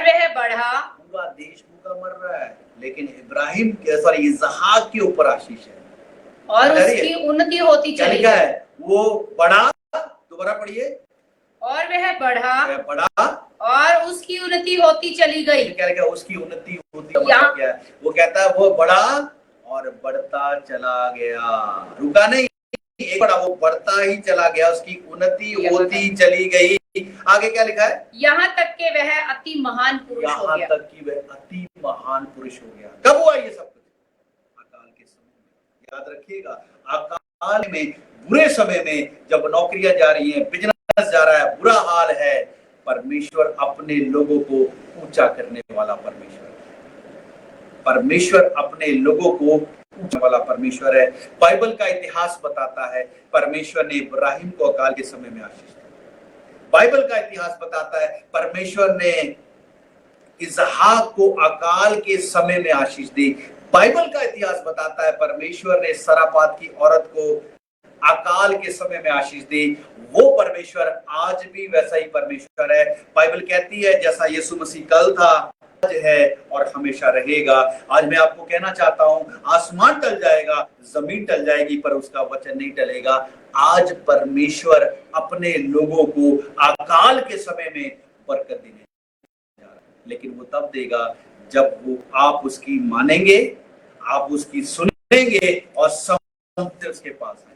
वह बढ़ा। पूरा देश भूखा मर रहा है, लेकिन इब्राहिम सॉरी इसहाक के ऊपर आशीष है, और उसकी उन्नति होती चली गई। है वो बढ़ा। दोबारा पढ़िए। और वह बढ़ा, और उसकी उन्नति होती चली गई। क्या लिखा? उसकी उन्नति होती क्या? वो कहता है वो बढ़ा और बढ़ता चला गया, रुका नहीं, एक बढ़ा, वो बढ़ता ही चला गया, उसकी उन्नति होती चली गई। आगे क्या लिखा है? यहाँ तक कि वह अति महान पुरुष हो गया। यहाँ तक कि वह अति महान पुरुष हो गया। कब हुआ ये सब कुछ? अकाल के समय में। याद रखिएगा, अकाल में, बुरे समय में, जब नौकरियां जा रही हैं, बिजनेस जा रहा है, बुरा हाल है, परमेश्वर अपने लोगों को ऊंचा करने वाला परमेश्वर अपने लोगों को ऊंचा वाला परमेश्वर है। बाइबल का इतिहास बताता है परमेश्वर ने इब्राहिम को अकाल के समय में आशीष दी। बाइबल का इतिहास बताता है परमेश्वर ने इसहाक को अकाल के समय में आशीष दी। बाइबल का इतिहास बताता है परमेश्वर ने सरापात की औरत को अकाल के समय में आशीष दी। वो परमेश्वर आज भी वैसा ही परमेश्वर है। बाइबल कहती है जैसा यीशु मसीह कल था, आज है और हमेशा रहेगा। आज मैं आपको कहना चाहता हूं, आसमान टल जाएगा, जमीन टल जाएगी, पर उसका वचन नहीं टलेगा। आज परमेश्वर अपने लोगों को अकाल के समय में बरकत देने जा रहा है, लेकिन वो तब देगा जब वो आप उसकी मानेंगे, आप उसकी सुनेंगे और समझते उसके पास आएंगे।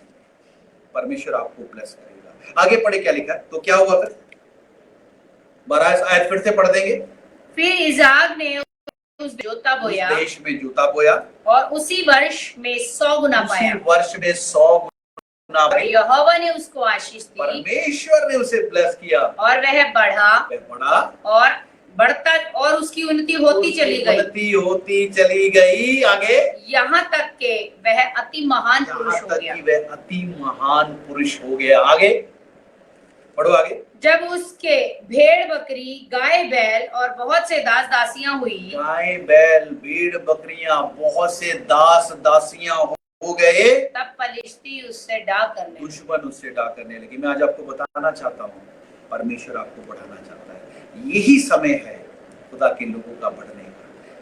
परमेश्वर आपको ब्लेस करेगा। आगे पढ़े क्या लिखा है, तो क्या हुआ फिर? 12 आयत फिर से पढ़ देंगे। फिर इसहाक ने उस जोता बोया, उस देश में जोता बोया, और उसी वर्ष में 100 गुना पाया। उसी वर्ष में 100 गुना और यहोवा ने उसको आशीष दी, परमेश्वर ने उसे ब्लेस किया, और वह बढ़ा और बढ़ता, और उसकी उन्नति होती चली गई। आगे यहाँ तक के वह अति महान पुरुष हो गया। वह अति महान पुरुष हो गया। आगे पढ़ो आगे। जब उसके भेड़ बकरी गाय बैल और बहुत से दास दासियां हुई, गाय बैल भेड़ बकरियां बहुत से दास दासियां हो गए, तब फलिश्ती उससे डाह करने, दुश्मन उससे डाह करने लगे। मैं आज आपको बताना चाहता हूँ, परमेश्वर आपको बढ़ाना चाहता है। यही समय है खुदा के लोगों का बढ़ने का,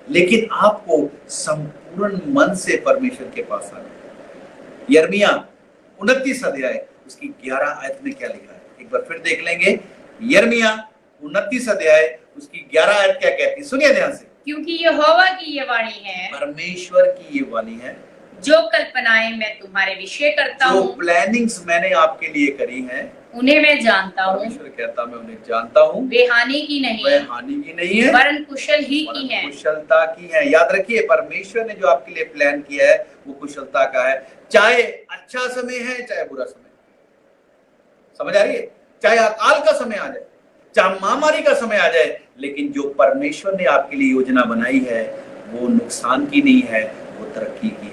लेकिन आपको संपूर्ण मन से परमेश्वर के पास आना है। यिर्मयाह 29 अध्याय उसकी 11 आयत में क्या लिखा है, एक बार फिर देख लेंगे। यिर्मयाह 29 अध्याय उसकी 11 आयत क्या कहती है, सुनिए ध्यान से। क्योंकि यहोवा की ये वाणी है, परमेश्वर की ये वाणी है, जो कल्पनाएं मैं तुम्हारे विषय करता जो हूँ, प्लानिंग्स मैंने आपके लिए करी हैं, उन्हें मैं जानता हूँ। परमेश्वर कहता मैं उन्हें जानता हूँ, वे हानि की नहीं, वह हानि की नहीं है, वरन कुशल ही की वरन है। कुशलता की है। याद रखिए, परमेश्वर ने जो आपके लिए प्लान किया है वो कुशलता का है, चाहे अच्छा समय है चाहे बुरा समय। समझ आ रही है? चाहे अकाल का समय आ जाए, चाहे महामारी का समय आ जाए, लेकिन जो परमेश्वर ने आपके लिए योजना बनाई है वो नुकसान की नहीं है, वो तरक्की की है।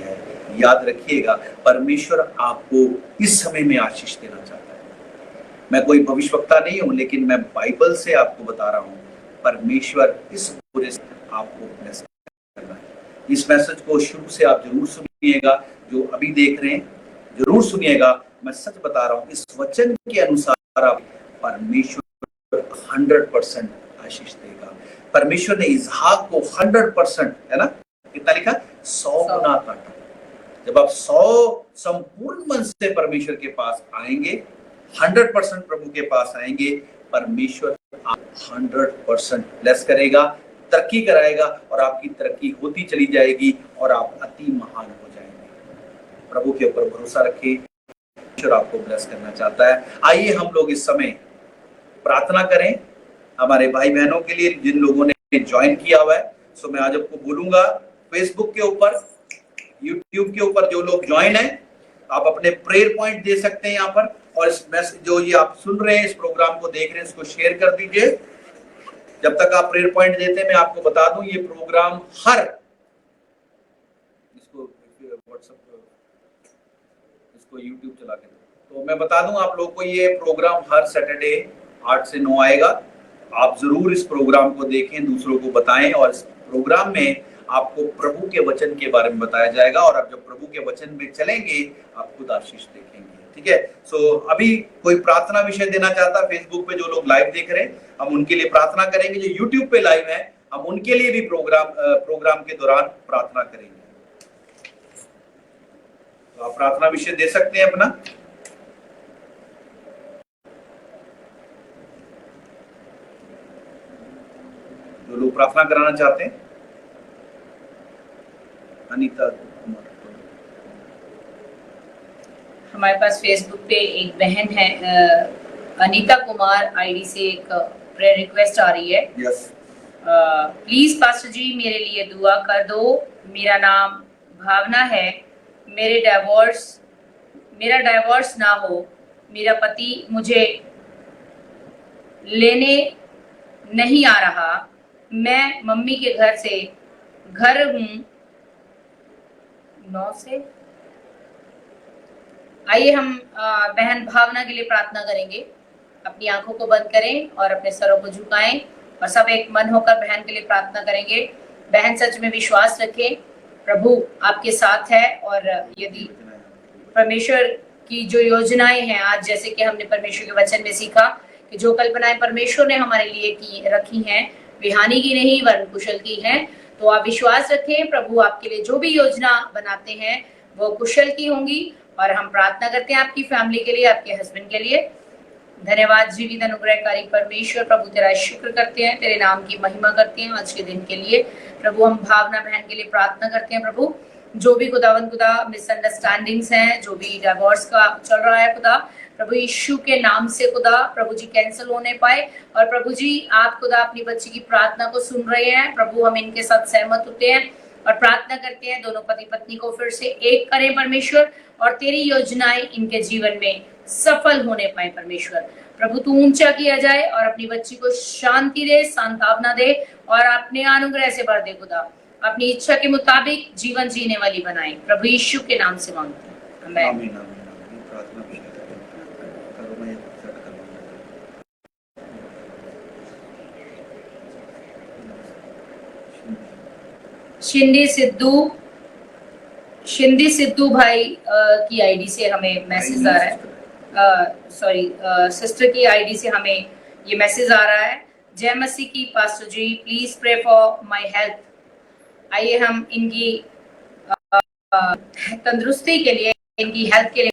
याद रखिएगा, परमेश्वर आपको इस समय में आशीष देना चाहता है। मैं कोई भविष्यवक्ता नहीं हूं, लेकिन मैं बाइबल से आपको बता रहा हूं, परमेश्वर इस पूरे से आपको ब्लेस करना है। इस मैसेज को शुरू से आप जरूर सुनिएगा, जो अभी देख रहे हैं जरूर सुनिएगा। मैं सच बता रहा हूं, इस वचन के अनुसार आप परमेश्वर 100% आशीष देगा। परमेश्वर ने इसहाक को 100%, है ना, कितना लिखा, 100 गुना काटा। जब आप 100 संपूर्ण मन से परमेश्वर के पास आएंगे, 100% प्रभु के पास आएंगे, परमेश्वर आप 100% ब्लेस करेगा, तरक्की कराएगा, और आपकी तरक्की होती चली जाएगी और आप अति महान हो जाएंगे। प्रभु के ऊपर भरोसा रखिए, परमेश्वर आपको ब्लेस करना चाहता है। आइए हम लोग इस समय प्रार्थना करें हमारे भाई बहनों के लिए जिन लोगों ने ज्वाइन किया हुआ है। सो मैं आज आपको बोलूंगा, फेसबुक के ऊपर, यूट्यूब के ऊपर जो लोग ज्वाइन है, आप अपने प्रेयर पॉइंट दे सकते हैं यहाँ पर, और इस मैसेज जो ये आप सुन रहे हैं, इस प्रोग्राम को देख रहे हैं, इसको शेयर कर दीजिए। जब तक आप प्रेयर पॉइंट देते हैं, मैं आपको बता दूं, ये प्रोग्राम हर, इसको व्हाट्सएप, इसको यूट्यूब चला के, तो मैं बता दूं आप लोग को, ये प्रोग्राम हर सैटरडे 8 से 9 आएगा। आप जरूर इस प्रोग्राम को देखें, दूसरों को बताएं, और इस प्रोग्राम में आपको प्रभु के वचन के बारे में बताया जाएगा, और आप जब प्रभु के वचन में चलेंगे आप खुद आशीष देखेंगे। ठीक है? सो अभी कोई प्रार्थना विषय देना चाहता, फेसबुक पे जो लोग लाइव देख रहे हैं, हम उनके लिए प्रार्थना करेंगे। जो यूट्यूब पे लाइव है, हम उनके लिए भी प्रोग्राम के दौरान प्रार्थना करेंगे। तो आप प्रार्थना विषय दे सकते हैं अपना। जो लोग प्रार्थना कराना चाहते हैं, अनीता कुमार। हमारे पास फेसबुक पे एक बहन है, अनीता कुमार आईडी से एक प्रेयर रिक्वेस्ट आ रही है। यस। प्लीज पास्टर जी मेरे लिए दुआ कर दो। मेरा नाम भावना है। मेरा डाइवोर्स ना हो। मेरा पति मुझे लेने नहीं आ रहा। मैं मम्मी के घर हूँ 9 से। आइए हम बहन भावना के लिए प्रार्थना करेंगे। अपनी आंखों को बंद करें और अपने सरों को झुकाएं, और सब एक मन होकर बहन के लिए प्रार्थना करेंगे। बहन सच में विश्वास रखें, प्रभु आपके साथ है, और यदि परमेश्वर की जो योजनाएं हैं, आज जैसे कि हमने परमेश्वर के वचन में सीखा कि जो कल्पनाएं परमेश्वर ने हमारे लिए रखी हैं, वे हानि की नहीं वरन कुशल की हैं। तो आप विश्वास रखें, प्रभु आपके लिए जो भी योजना बनाते हैं वो कुशल की होंगी। और हम प्रार्थना करते हैं आपकी फैमिली के लिए, आपके हस्बैंड के लिए। धन्यवाद जीवित अनुग्रहकारी परमेश्वर, प्रभु तेरा शुक्र करते हैं, तेरे नाम की महिमा करते हैं आज के दिन के लिए। प्रभु हम भावना बहन के लिए प्रार्थना करते हैं। प्रभु जो भी खुदा मिसअंडरस्टैंडिंग्स हैं, जो भी डिवोर्स का चल रहा है खुदा, प्रभु यीशु के नाम से खुदा प्रभु जी कैंसिल होने पाए। और प्रभु जी आप खुदा अपनी बच्ची की प्रार्थना को सुन रहे हैं। प्रभु हम इनके साथ सहमत होते हैं और प्रार्थना करते हैं, दोनों पति पत्नी को फिर से एक करें परमेश्वर, और तेरी योजनाएं इनके जीवन में सफल होने पाए परमेश्वर। प्रभु तू ऊंचा किया जाए और अपनी बच्ची को शांति दे, सांत्वना दे, और अपने अनुग्रह से भर दे खुदा। अपनी इच्छा के मुताबिक जीवन जीने वाली बनाए, प्रभु यीशु के नाम से मांगते हैं, आमीन। शिंदे सिद्धू भाई की आईडी से हमें मैसेज आ रहा है, सिस्टर की आईडी से हमें ये मैसेज आ रहा है। जय मसीह की pastor ji, please pray for my health. आइए हम इनकी तंदुरुस्ती के लिए, इनकी हेल्थ के लिए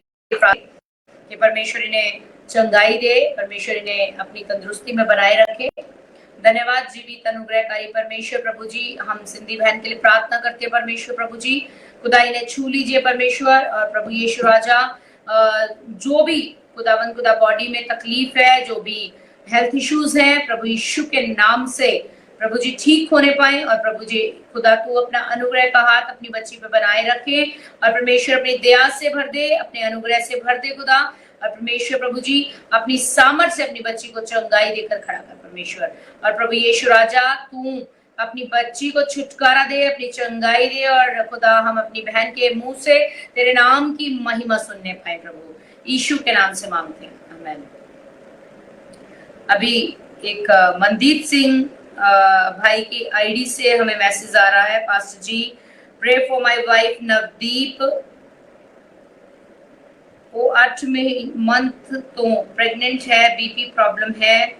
कि परमेश्वर इन्हें चंगाई दे, परमेश्वर इन्हें अपनी तंदुरुस्ती में बनाए रखे। धन्यवाद जीवित अनुग्रहकारी परमेश्वर प्रभु जी, हम सिंधी बहन के लिए प्रार्थना करते हैं परमेश्वर प्रभु जी, खुदा इन्हें छू लीजिए परमेश्वर। और प्रभु यीशु राजा, जो भी खुदा बॉडी में तकलीफ है, जो भी हेल्थ इश्यूज हैं, प्रभु यीशु के नाम से प्रभु जी ठीक होने पाए। और प्रभु जी खुदा तू अपना अनुग्रह का हाथ अपनी बच्ची पे बनाए रखे और परमेश्वर अपनी दया से भर दे, अपने अनुग्रह से भर दे खुदा। और परमेश्वर प्रभु जी अपनी सामर्थ से अपनी बच्ची को चंगाई देकर खड़ा कर परमेश्वर। और प्रभु यीशु राजा, तू अपनी बच्ची को छुटकारा दे, अपनी चंगाई दे। और खुदा हम अपनी बहन के मुंह से तेरे नाम की महिमा सुनने पाए प्रभु, यीशु के नाम से मांगते हैं, आमीन। अभी एक मनदीप सिंह भाई की आईडी से हमें मैसेज आ रहा है, pastor ji pray for my wife Navdeep, वो 8 मंथ तो प्रेग्नेंट है, बीपी प्रॉब्लम है।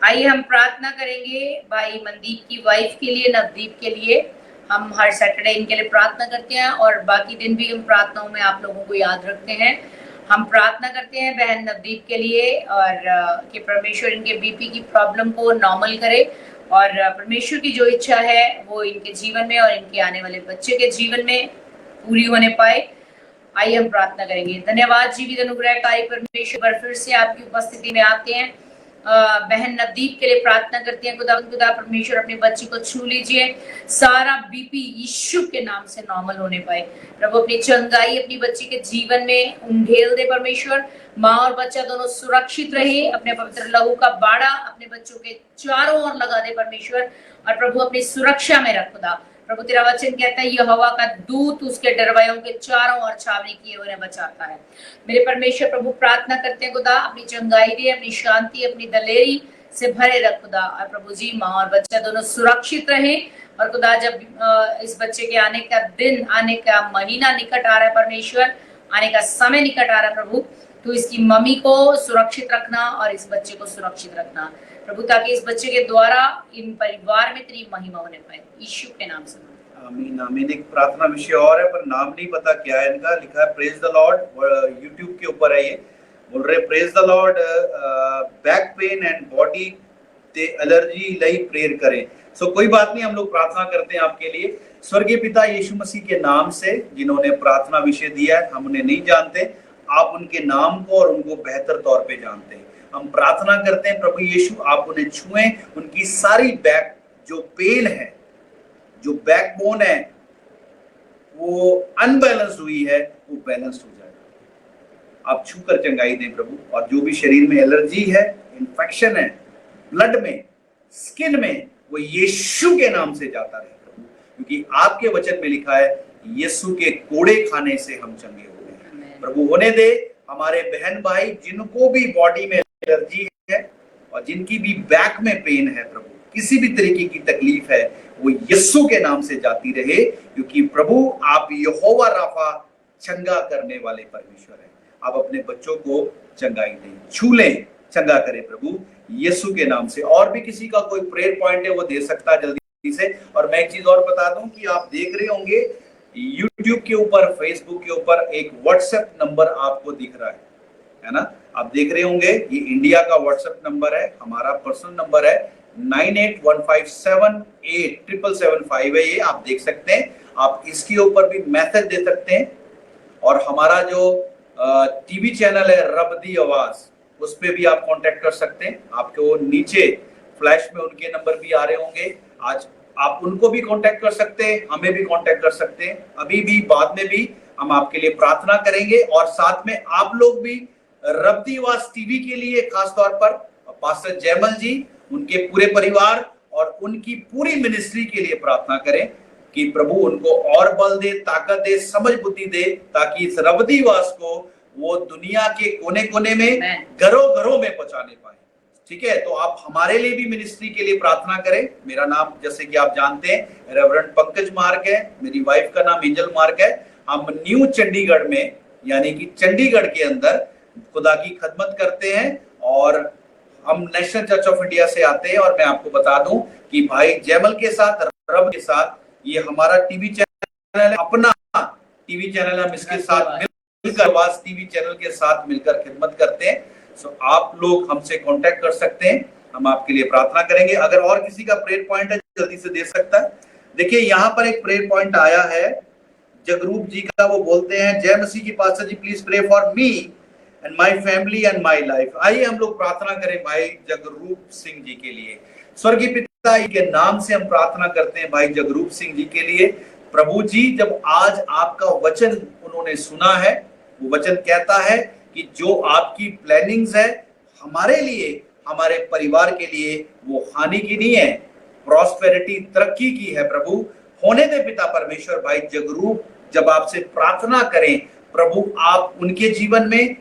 आइए हम प्रार्थना करेंगे भाई मनदीप की वाइफ के लिए, नवदीप के लिए। हम हर सैटरडे इनके लिए प्रार्थना करते हैं और बाकी दिन भी हम प्रार्थनाओं में आप लोगों को याद रखते हैं। हम प्रार्थना करते हैं बहन नवदीप के लिए और कि परमेश्वर इनके बीपी की प्रॉब्लम को नॉर्मल करे और परमेश्वर की जो इच्छा है वो इनके जीवन में और इनके आने वाले बच्चे के जीवन में पूरी होने पाए। आइए हम प्रार्थना करेंगे। धन्यवाद जीवित अनुग्रहकारी परमेश्वर, फिर से आपकी उपस्थिति में आते हैं। बहन नवदीप के लिए प्रार्थना करते हैं। खुदा परमेश्वर अपने बच्ची को छू लीजिए, सारा बीपी यीशु के नाम से नॉर्मल होने पाए। प्रभु अपनी चंगाई अपनी बच्ची के जीवन में उंडेल दे परमेश्वर। माँ और बच्चा दोनों सुरक्षित रहे, अपने पवित्र लहू का बाड़ा अपने बच्चों के चारों ओर लगा दे परमेश्वर। और प्रभु अपनी सुरक्षा में रख खुदा। प्रभु तेरा वचन कहता है यहोवा का दूत उसके डरवायों के चारों ओर छावनी किए उन्हें बचाता है। मेरे परमेश्वर प्रभु प्रार्थना करते हैं खुदा अपनी चंगाई दे, अपनी शांति अपनी दलेरी से भरे रख खुदा। और प्रभु जी माँ और बच्चा दोनों सुरक्षित रहे। और खुदा जब इस बच्चे के आने का दिन, आने का महीना निकट आ रहा है परमेश्वर, आने का समय निकट आ रहा है प्रभु, तो इसकी मम्मी को सुरक्षित रखना और इस बच्चे को सुरक्षित रखना प्रभु, ताकि इस बच्चे के द्वारा इन परिवार में तेरी महिमा होने पाए, यीशु के नाम से। आमीन आमीन। एक प्रार्थना विषय और है पर नाम नहीं पता क्या है इनका। लिखा है प्रेज द लॉर्ड, यूट्यूब के ऊपर है ये, बोल रहे praise the Lord, back pain and body ते एलर्जी लई प्रेयर करें। सो कोई बात नहीं, हम लोग प्रार्थना करते हैं आपके लिए। स्वर्गीय पिता यीशु मसीह के नाम से जिन्होंने प्रार्थना विषय दिया है, हम उन्हें नहीं जानते, आप उनके नाम को और उनको बेहतर तौर पे जानते हैं। हम प्रार्थना करते हैं प्रभु यीशु आप उन्हें छुएं, उनकी सारी बैक जो पेन है, जो बैकबोन है वो अनबैलेंस्ड हुई है, वो बैलेंस्ड हो जाएगा। आप छूकर चंगाई दें प्रभु। और जो भी शरीर में एलर्जी है, इन्फेक्शन है, ब्लड में, स्किन में, वो यीशु के नाम से जाता रहे प्रभु, क्योंकि आपके वचन में लिखा है यीशु के कोड़े खाने से हम चंगे हो गए। प्रभु होने दे हमारे बहन भाई जिनको भी बॉडी में एलर्जी है और जिनकी भी बैक में पेन है प्रभु, किसी भी तरीके की तकलीफ है, वो यीशु के नाम से जाती रहे, क्योंकि प्रभु आप यहोवा राफा चंगा करने वाले परमेश्वर हैं। आप अपने बच्चों को चंगाई दें, छू लें, चंगा करें प्रभु यीशु के नाम से। और भी किसी का कोई प्रेयर पॉइंट है वो दे सकता है जल्दी से। और मैं एक चीज और बता दूं कि आप देख रहे होंगे यूट्यूब के ऊपर, फेसबुक के ऊपर एक व्हाट्सएप नंबर आपको दिख रहा है ना, आप देख रहे होंगे। ये इंडिया का व्हाट्सएप नंबर है, हमारा पर्सनल नंबर है 9815787775 है, ये आप देख सकते हैं। आप इसके ऊपर भी मैसेज दे सकते हैं। और हमारा जो टीवी चैनल है रब दी आवाज, उस पे भी आप कांटेक्ट कर सकते हैं। आपको नीचे फ्लैश में उनके नंबर भी आ रहे होंगे, आज आप उनको भी कांटेक्ट कर सकते हैं, हमें भी कांटेक्ट कर सकते हैं। अभी भी बाद में भी हम आपके लिए प्रार्थना करेंगे। और साथ में आप लोग भी रब दी आवाज टीवी के लिए खास तौर पर पास्टर जयमल जी, उनके पूरे परिवार और उनकी पूरी मिनिस्ट्री के लिए प्रार्थना करें कि प्रभु उनको और बल दे, ताकत दे, समझ बुद्धि दे, ताकि इस रबदी वास को वो दुनिया के कोने कोने में, घरों घरों में पहुंचाने पाए। ठीक है, तो आप हमारे लिए भी मिनिस्ट्री के लिए प्रार्थना करें। मेरा नाम जैसे कि आप जानते हैं रेवरेंड पंकज मार्ग है, मेरी वाइफ का नाम एंजल मार्ग है। हम न्यू चंडीगढ़ में यानी कि चंडीगढ़ के अंदर खुदा की खदमत करते हैं और हम नेशनल चर्च ऑफ इंडिया से आते हैं। और मैं आपको बता दूं कि भाई जयमल के साथ, रब के साथ, ये हमारा टीवी चैनल है, अपना टीवी चैनल, हम इसके साथ मिलकर आवाज टीवी चैनल के साथ मिलकर खिदमत करते हैं। सो आप लोग हमसे कांटेक्ट कर सकते हैं, हम आपके लिए प्रार्थना करेंगे। अगर और किसी का प्रेयर पॉइंट है जल्दी से दे सकता है। देखिए यहाँ पर एक प्रेयर पॉइंट आया है जगरूप जी का, वो बोलते हैं जय मसीह की pastor ji please pray for me and my family and my life. आइए हम लोग प्रार्थना करें भाई जगरूप सिंह जी के लिए। स्वर्गीय पिता के नाम से हम प्रार्थना करते हैं भाई जगरूप सिंह जी के लिए। प्रभु जी, जब आज आपका वचन उन्होंने सुना है, वो वचन कहता है कि जो आपकी प्लानिंग्स है हमारे लिए, हमारे परिवार के लिए, वो हानि की नहीं है, प्रॉस्पेरिटी, तरक्की की है। प्रभु होने दे पिता परमेश्वर, भाई जगरूप जब आपसे प्रार्थना करें प्रभु, आप उनके जीवन में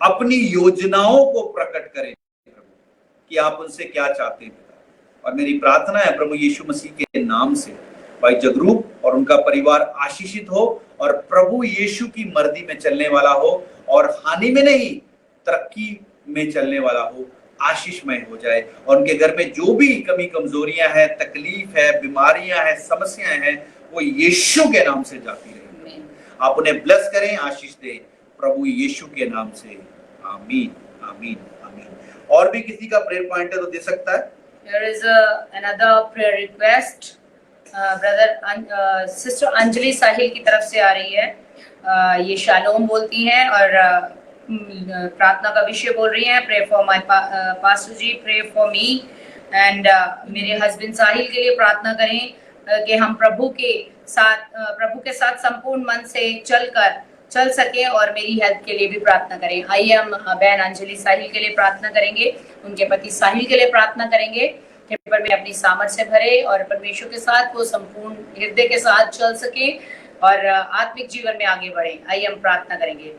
अपनी योजनाओं को प्रकट करें प्रभु, कि आप उनसे क्या चाहते हैं पिता। और मेरी प्रार्थना है प्रभु यीशु मसीह के नाम से भाई जगरूप और उनका परिवार आशीषित हो और प्रभु यीशु की मर्जी में चलने वाला हो और हानि में नहीं तरक्की में चलने वाला हो, आशीषमय हो जाए। और उनके घर में जो भी कमी कमजोरियां हैं, तकलीफ है, बीमारियां हैं, समस्याएं हैं, वो यीशु के नाम से जाती रहे। आप उन्हें ब्लेस करें, आशीष दें प्रभु यीशु के नाम से, आमीन आमीन आमीन। और भी किसी का प्रेयर पॉइंट है तो दे सकता है। There is another prayer request, sister Anjali Sahil की तरफ से आ रही है। ये शालोम बोलती हैं और प्रार्थना का विषय बोल रही हैं। Pray for my pastor ji, pray for me and मेरे हस्बैंड साहिल के लिए प्रार्थना करें कि हम प्रभु के साथ संपूर्ण मन से चल सके और मेरी हेल्थ के लिए भी प्रार्थना करें। आइए हम बहन अंजलि साहिल के लिए प्रार्थना करेंगे, उनके पति साहिल के लिए प्रार्थना करेंगे कि परमेश्वर अपनी सामर्थ्य से भरे और परमेश्वर के साथ वो संपूर्ण हृदय के साथ चल सके और आत्मिक जीवन में आगे बढ़े। आइए हम प्रार्थना करेंगे।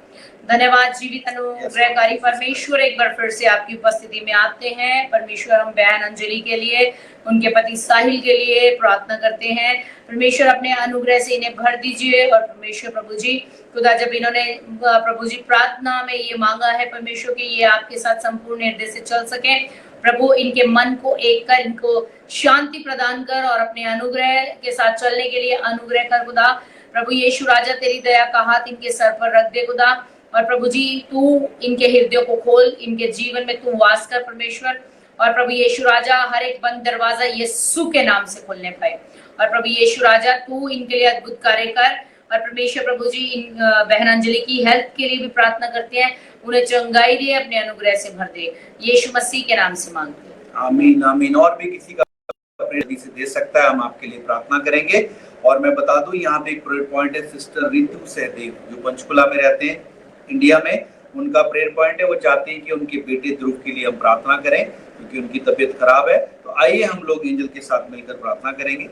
धन्यवाद जीवित अनुग्रहकारी परमेश्वर, एक बार फिर से आपकी उपस्थिति में आते हैं परमेश्वर। हम बहन अंजलि के लिए, उनके पति साहिल के लिए प्रार्थना करते हैं। परमेश्वर अपने अनुग्रह से इन्हें भर दीजिए और परमेश्वर प्रभु जी खुदा, जब इन्होंने प्रभु जी प्रार्थना में ये मांगा है परमेश्वर कि ये आपके साथ संपूर्ण हृदय से चल सके, प्रभु इनके मन को एक कर, इनको शांति प्रदान कर और अपने अनुग्रह के साथ चलने के लिए अनुग्रह कर खुदा। प्रभु यीशु राजा, तेरी दया का हाथ इनके सर पर रख दे खुदा। और प्रभु जी तू इनके हृदय को खोल, इनके जीवन में तू वास कर परमेश्वर। और प्रभु यीशु राजा, हर एक बंद दरवाजा यीशु के नाम से खोलने पाए। और प्रभु यीशु राजा, तू इनके लिए अद्भुत कार्य कर। और परमेश्वर प्रभु जी इन बहन अंजलि की हेल्थ के लिए भी प्रार्थना करते हैं, उन्हें चंगाई दे, अपने अनुग्रह से भर दे, यीशु मसीह के नाम से मांगते हैं, आमीन आमीन। और भी किसी का प्रेयर से दे सकता है, हम आपके लिए प्रार्थना करेंगे। और मैं बता दूं यहाँ पे एक प्रेयर पॉइंट है सिस्टर रितु सहदेव, जो पंचकुला में रहते हैं इंडिया में। उनका प्रेयर पॉइंट है, वो चाहते हैं कि उनके बेटे ध्रुव के लिए हम प्रार्थना करें क्योंकि उनकी तबीयत खराब है। तो आइए हम लोग एंजल के साथ मिलकर प्रार्थना करेंगे।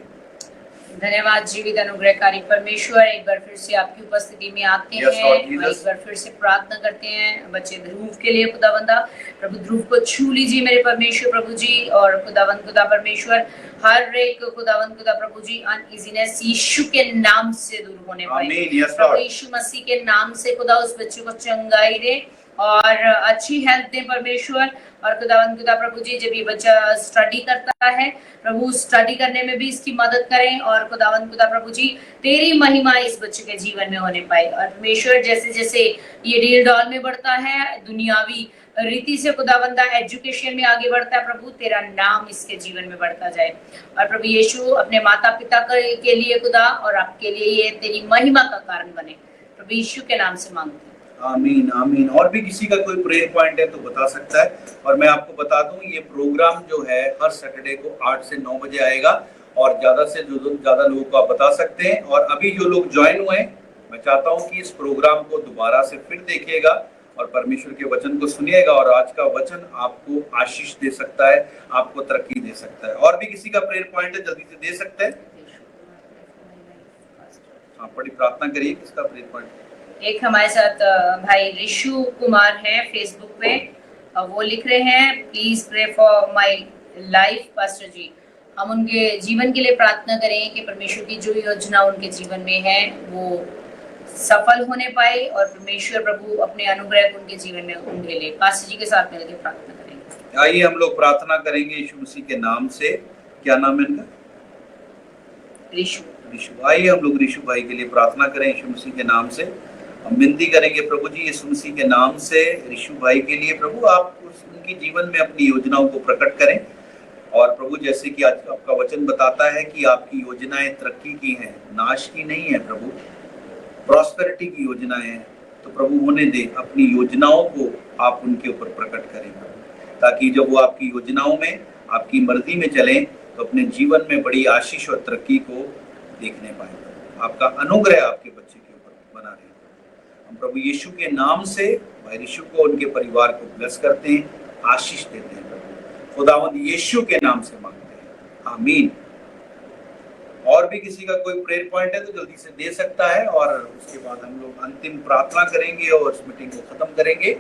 धन्यवाद जीवित अनुग्रहकारी परमेश्वर, एक बार फिर से आपकी उपस्थिति में आते हैं। एक बार फिर से प्रार्थना करते हैं बच्चे ध्रुव के लिए खुदावंदा। प्रभु ध्रुव को छू लीजिए मेरे परमेश्वर प्रभु जी। और खुदावंद खुदा परमेश्वर, हर एक खुदावंद खुदा प्रभु जी अनइजीनेस यीशु के नाम से दूर होने पाए। प्रभु यीशु मसीह के नाम से खुदा उस बच्चे को चंगाई दे और अच्छी हेल्थ दे परमेश्वर। और खुदावंद खुदा प्रभु जी, जब ये बच्चा स्टडी करता है प्रभु, स्टडी करने में भी इसकी मदद करें। और खुदावंद खुदा प्रभु जी, तेरी महिमा इस बच्चे के जीवन में होने पाए। और परमेश्वर, जैसे जैसे ये डील डॉल में बढ़ता है, दुनियावी रीति से खुदावंदा एजुकेशन में आगे बढ़ता है, प्रभु तेरा नाम इसके जीवन में बढ़ता जाए। और प्रभु यीशु, अपने माता पिता के लिए खुदा और आपके लिए ये तेरी महिमा का कारण बने, प्रभु यीशु के नाम से मांगते हैं, आमीन आमीन। और भी किसी का कोई प्रेयर पॉइंट है तो बता सकता है। और मैं आपको बता दूं, ये प्रोग्राम जो है हर सैटरडे को 8 से 9 बजे आएगा और ज्यादा से ज्यादा लोगों को आप बता सकते हैं। और अभी जो लोग ज्वाइन हुए, मैं चाहता हूं कि इस प्रोग्राम को दोबारा से फिर देखिएगा और परमेश्वर के वचन को सुनिएगा। और आज का वचन आपको आशीष दे सकता है, आपको तरक्की दे सकता है। और भी किसी का प्रेयर पॉइंट है, जल्दी से दे सकते हैं। हाँ, बड़ी प्रार्थना करिए। किसका प्रेयर पॉइंट? एक हमारे साथ भाई ऋषु कुमार है फेसबुक पे, वो लिख रहे हैं, please pray for my life pastor ji. हम उनके जीवन के लिए प्रार्थना करें कि परमेश्वर की जो योजना उनके जीवन में है वो सफल होने पाए और परमेश्वर प्रभु अपने अनुग्रह को उनके जीवन में उंडेले। पास्टर जी के साथ मिलकर प्रार्थना करेंगे। आइए हम लोग प्रार्थना करेंगे यीशु मसीह के नाम से। क्या नाम है इनका? ऋषु। आइए हम लोग ऋषु भाई के लिए प्रार्थना करें यीशु मसीह के नाम से। हम विनती करेंगे प्रभु जी यीशु मसीह के नाम से ऋषु भाई के लिए प्रभु आप उनके जीवन में अपनी योजनाओं को प्रकट करें। और प्रभु जैसे कि आज आपका वचन बताता है कि आपकी योजनाएं तरक्की की हैं, नाश की नहीं है प्रभु, प्रॉस्पेरिटी की योजनाएं हैं। तो प्रभु होने दे, अपनी योजनाओं को आप उनके ऊपर प्रकट करें ताकि जब वो आपकी योजनाओं में आपकी मर्जी में चलें तो अपने जीवन में बड़ी आशीष और तरक्की को देखने पाए। आपका अनुग्रह आपके बच्चे के ऊपर बना रहे। हम प्रभु यीशु के नाम से भाई ऋषु को उनके परिवार को ब्लेस करते हैं, आशीष देते हैं। खुदावंद यीशु के नाम से मांगते हैं, आमीन। और भी किसी का कोई प्रेयर पॉइंट है तो जल्दी से दे सकता है और उसके बाद हम लोग अंतिम प्रार्थना करेंगे और इस मीटिंग को खत्म करेंगे।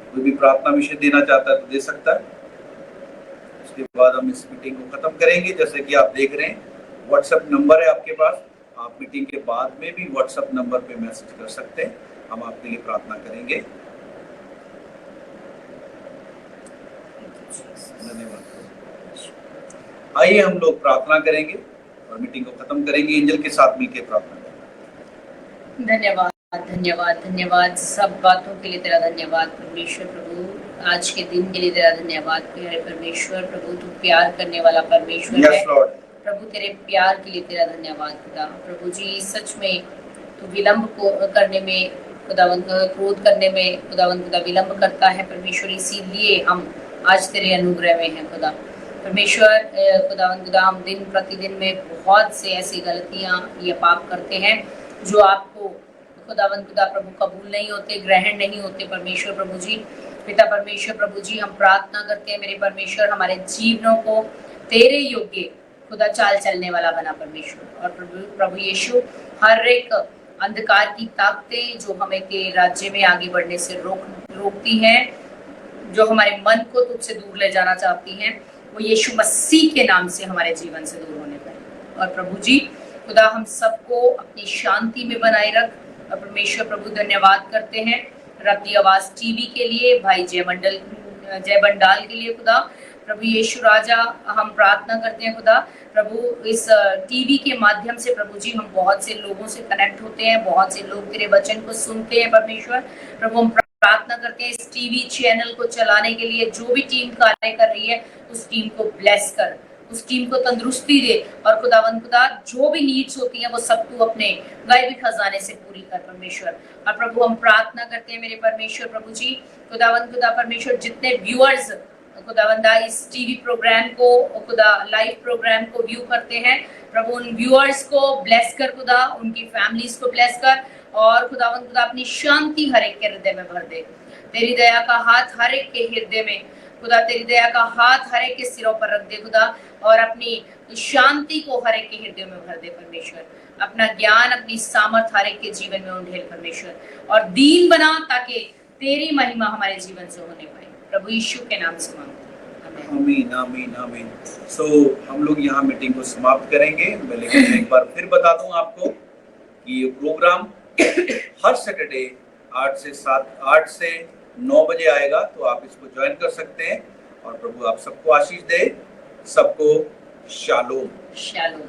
कोई भी प्रार्थना विषय देना चाहता है तो दे सकता है। उसके बाद हम इस मीटिंग को खत्म करेंगे। जैसे कि आप देख रहे हैं व्हाट्सएप नंबर है आपके पास, आप मीटिंग के बाद में भी व्हाट्सएप नंबर पे मैसेज कर सकते हैं, हम आपके लिए प्रार्थना करेंगे। धन्यवाद। आइए हम लोग प्रार्थना करेंगे और मीटिंग को खत्म करेंगे। एंजल के साथ मिलकर प्रार्थना करेंगे। धन्यवाद धन्यवाद धन्यवाद, सब बातों के लिए तेरा धन्यवाद परमेश्वर प्रभु, आज के दिन के लिए तेरा धन्यवाद प्यारे परमेश्वर प्रभु। तू प्यार करने वाला परमेश्वर है प्रभु, तेरे प्यार के लिए तेरा धन्यवाद खुदा प्रभु जी। सच में तू विलंब को करने में खुदावंत, क्रोध करने में खुदावंत खुदा विलंब करता है परमेश्वर, इसीलिए हम आज तेरे अनुग्रह में हैं खुदा परमेश्वर। खुदावंत खुदा हम दिन प्रतिदिन में बहुत से ऐसी गलतियां या पाप करते हैं जो आपको खुदावंत खुदा प्रभु कबूल नहीं होते, ग्रहण नहीं होते परमेश्वर प्रभु जी। पिता परमेश्वर प्रभु जी हम प्रार्थना करते हैं मेरे परमेश्वर, हमारे जीवनों को तेरे योग्य खुदा चाल चलने वाला बना परमेश्वर। और प्रभु यीशु हर एक अंधकार की ताकतें जो हमें तेरे राज्य में आगे बढ़ने से रोकती हैं, जो हमारे मन को तुझसे दूर ले जाना चाहती हैं, वो यीशु मसीह के नाम से हमारे जीवन से दूर होने पाए। और प्रभु जी खुदा हम सबको अपनी शांति में बनाए रख। और परमेश्वर प्रभु धन्यवाद करते हैं रब दी आवाज टीवी के लिए, भाई जय बंडाल के लिए खुदा प्रभु यीशु राजा। हम प्रार्थना करते हैं खुदा प्रभु इस टीवी के माध्यम से प्रभु जी हम बहुत से लोगों से कनेक्ट होते हैं, बहुत से लोग तेरे वचन को सुनते हैं परमेश्वर प्रभु। हम प्रार्थना करते हैं इस टीवी चैनल को चलाने के लिए जो भी टीम कार्य कर रही है उस टीम को ब्लेस कर, उस टीम को तंदुरुस्ती दे। और खुदावंत खुदा जो भी नीड्स होती हैं वो सब तू अपने गायबी खजाने से पूरी कर परमेश्वर। और प्रभु हम प्रार्थना करते हैं मेरे परमेश्वर प्रभु जी खुदावंत खुदा परमेश्वर, जितने व्यूअर्स खुदावंदा इस टीवी प्रोग्राम को खुदा लाइव प्रोग्राम को व्यू करते हैं प्रभु, उन व्यूअर्स को ब्लेस कर खुदा, उनकी फैमिलीज को ब्लेस कर। और खुदावंत खुदा अपनी शांति हर एक के हृदय में भर दे। तेरी दया का हाथ हर एक के हृदय में खुदा, तेरी दया का हाथ हर एक के सिरों पर रख दे खुदा, और अपनी शांति को हर एक के हृदय में भर दे परमेश्वर। अपना ज्ञान, अपनी सामर्थ हर एक के जीवन में उंडेल परमेश्वर, और दीन बना ताकि तेरी महिमा हमारे जीवन से होने पाए। प्रभु यीशु के नाम से मांगते हैं, आमीन आमीन आमीन। सो हम लोग यहाँ मीटिंग को समाप्त करेंगे। मैं लेकिन एक बार फिर बता दूं आपको कि ये प्रोग्राम हर सैटरडे 8 से 9 बजे आएगा, तो आप इसको ज्वाइन कर सकते हैं। और प्रभु आप सबको आशीष दे, सबको शालोम। शालोम।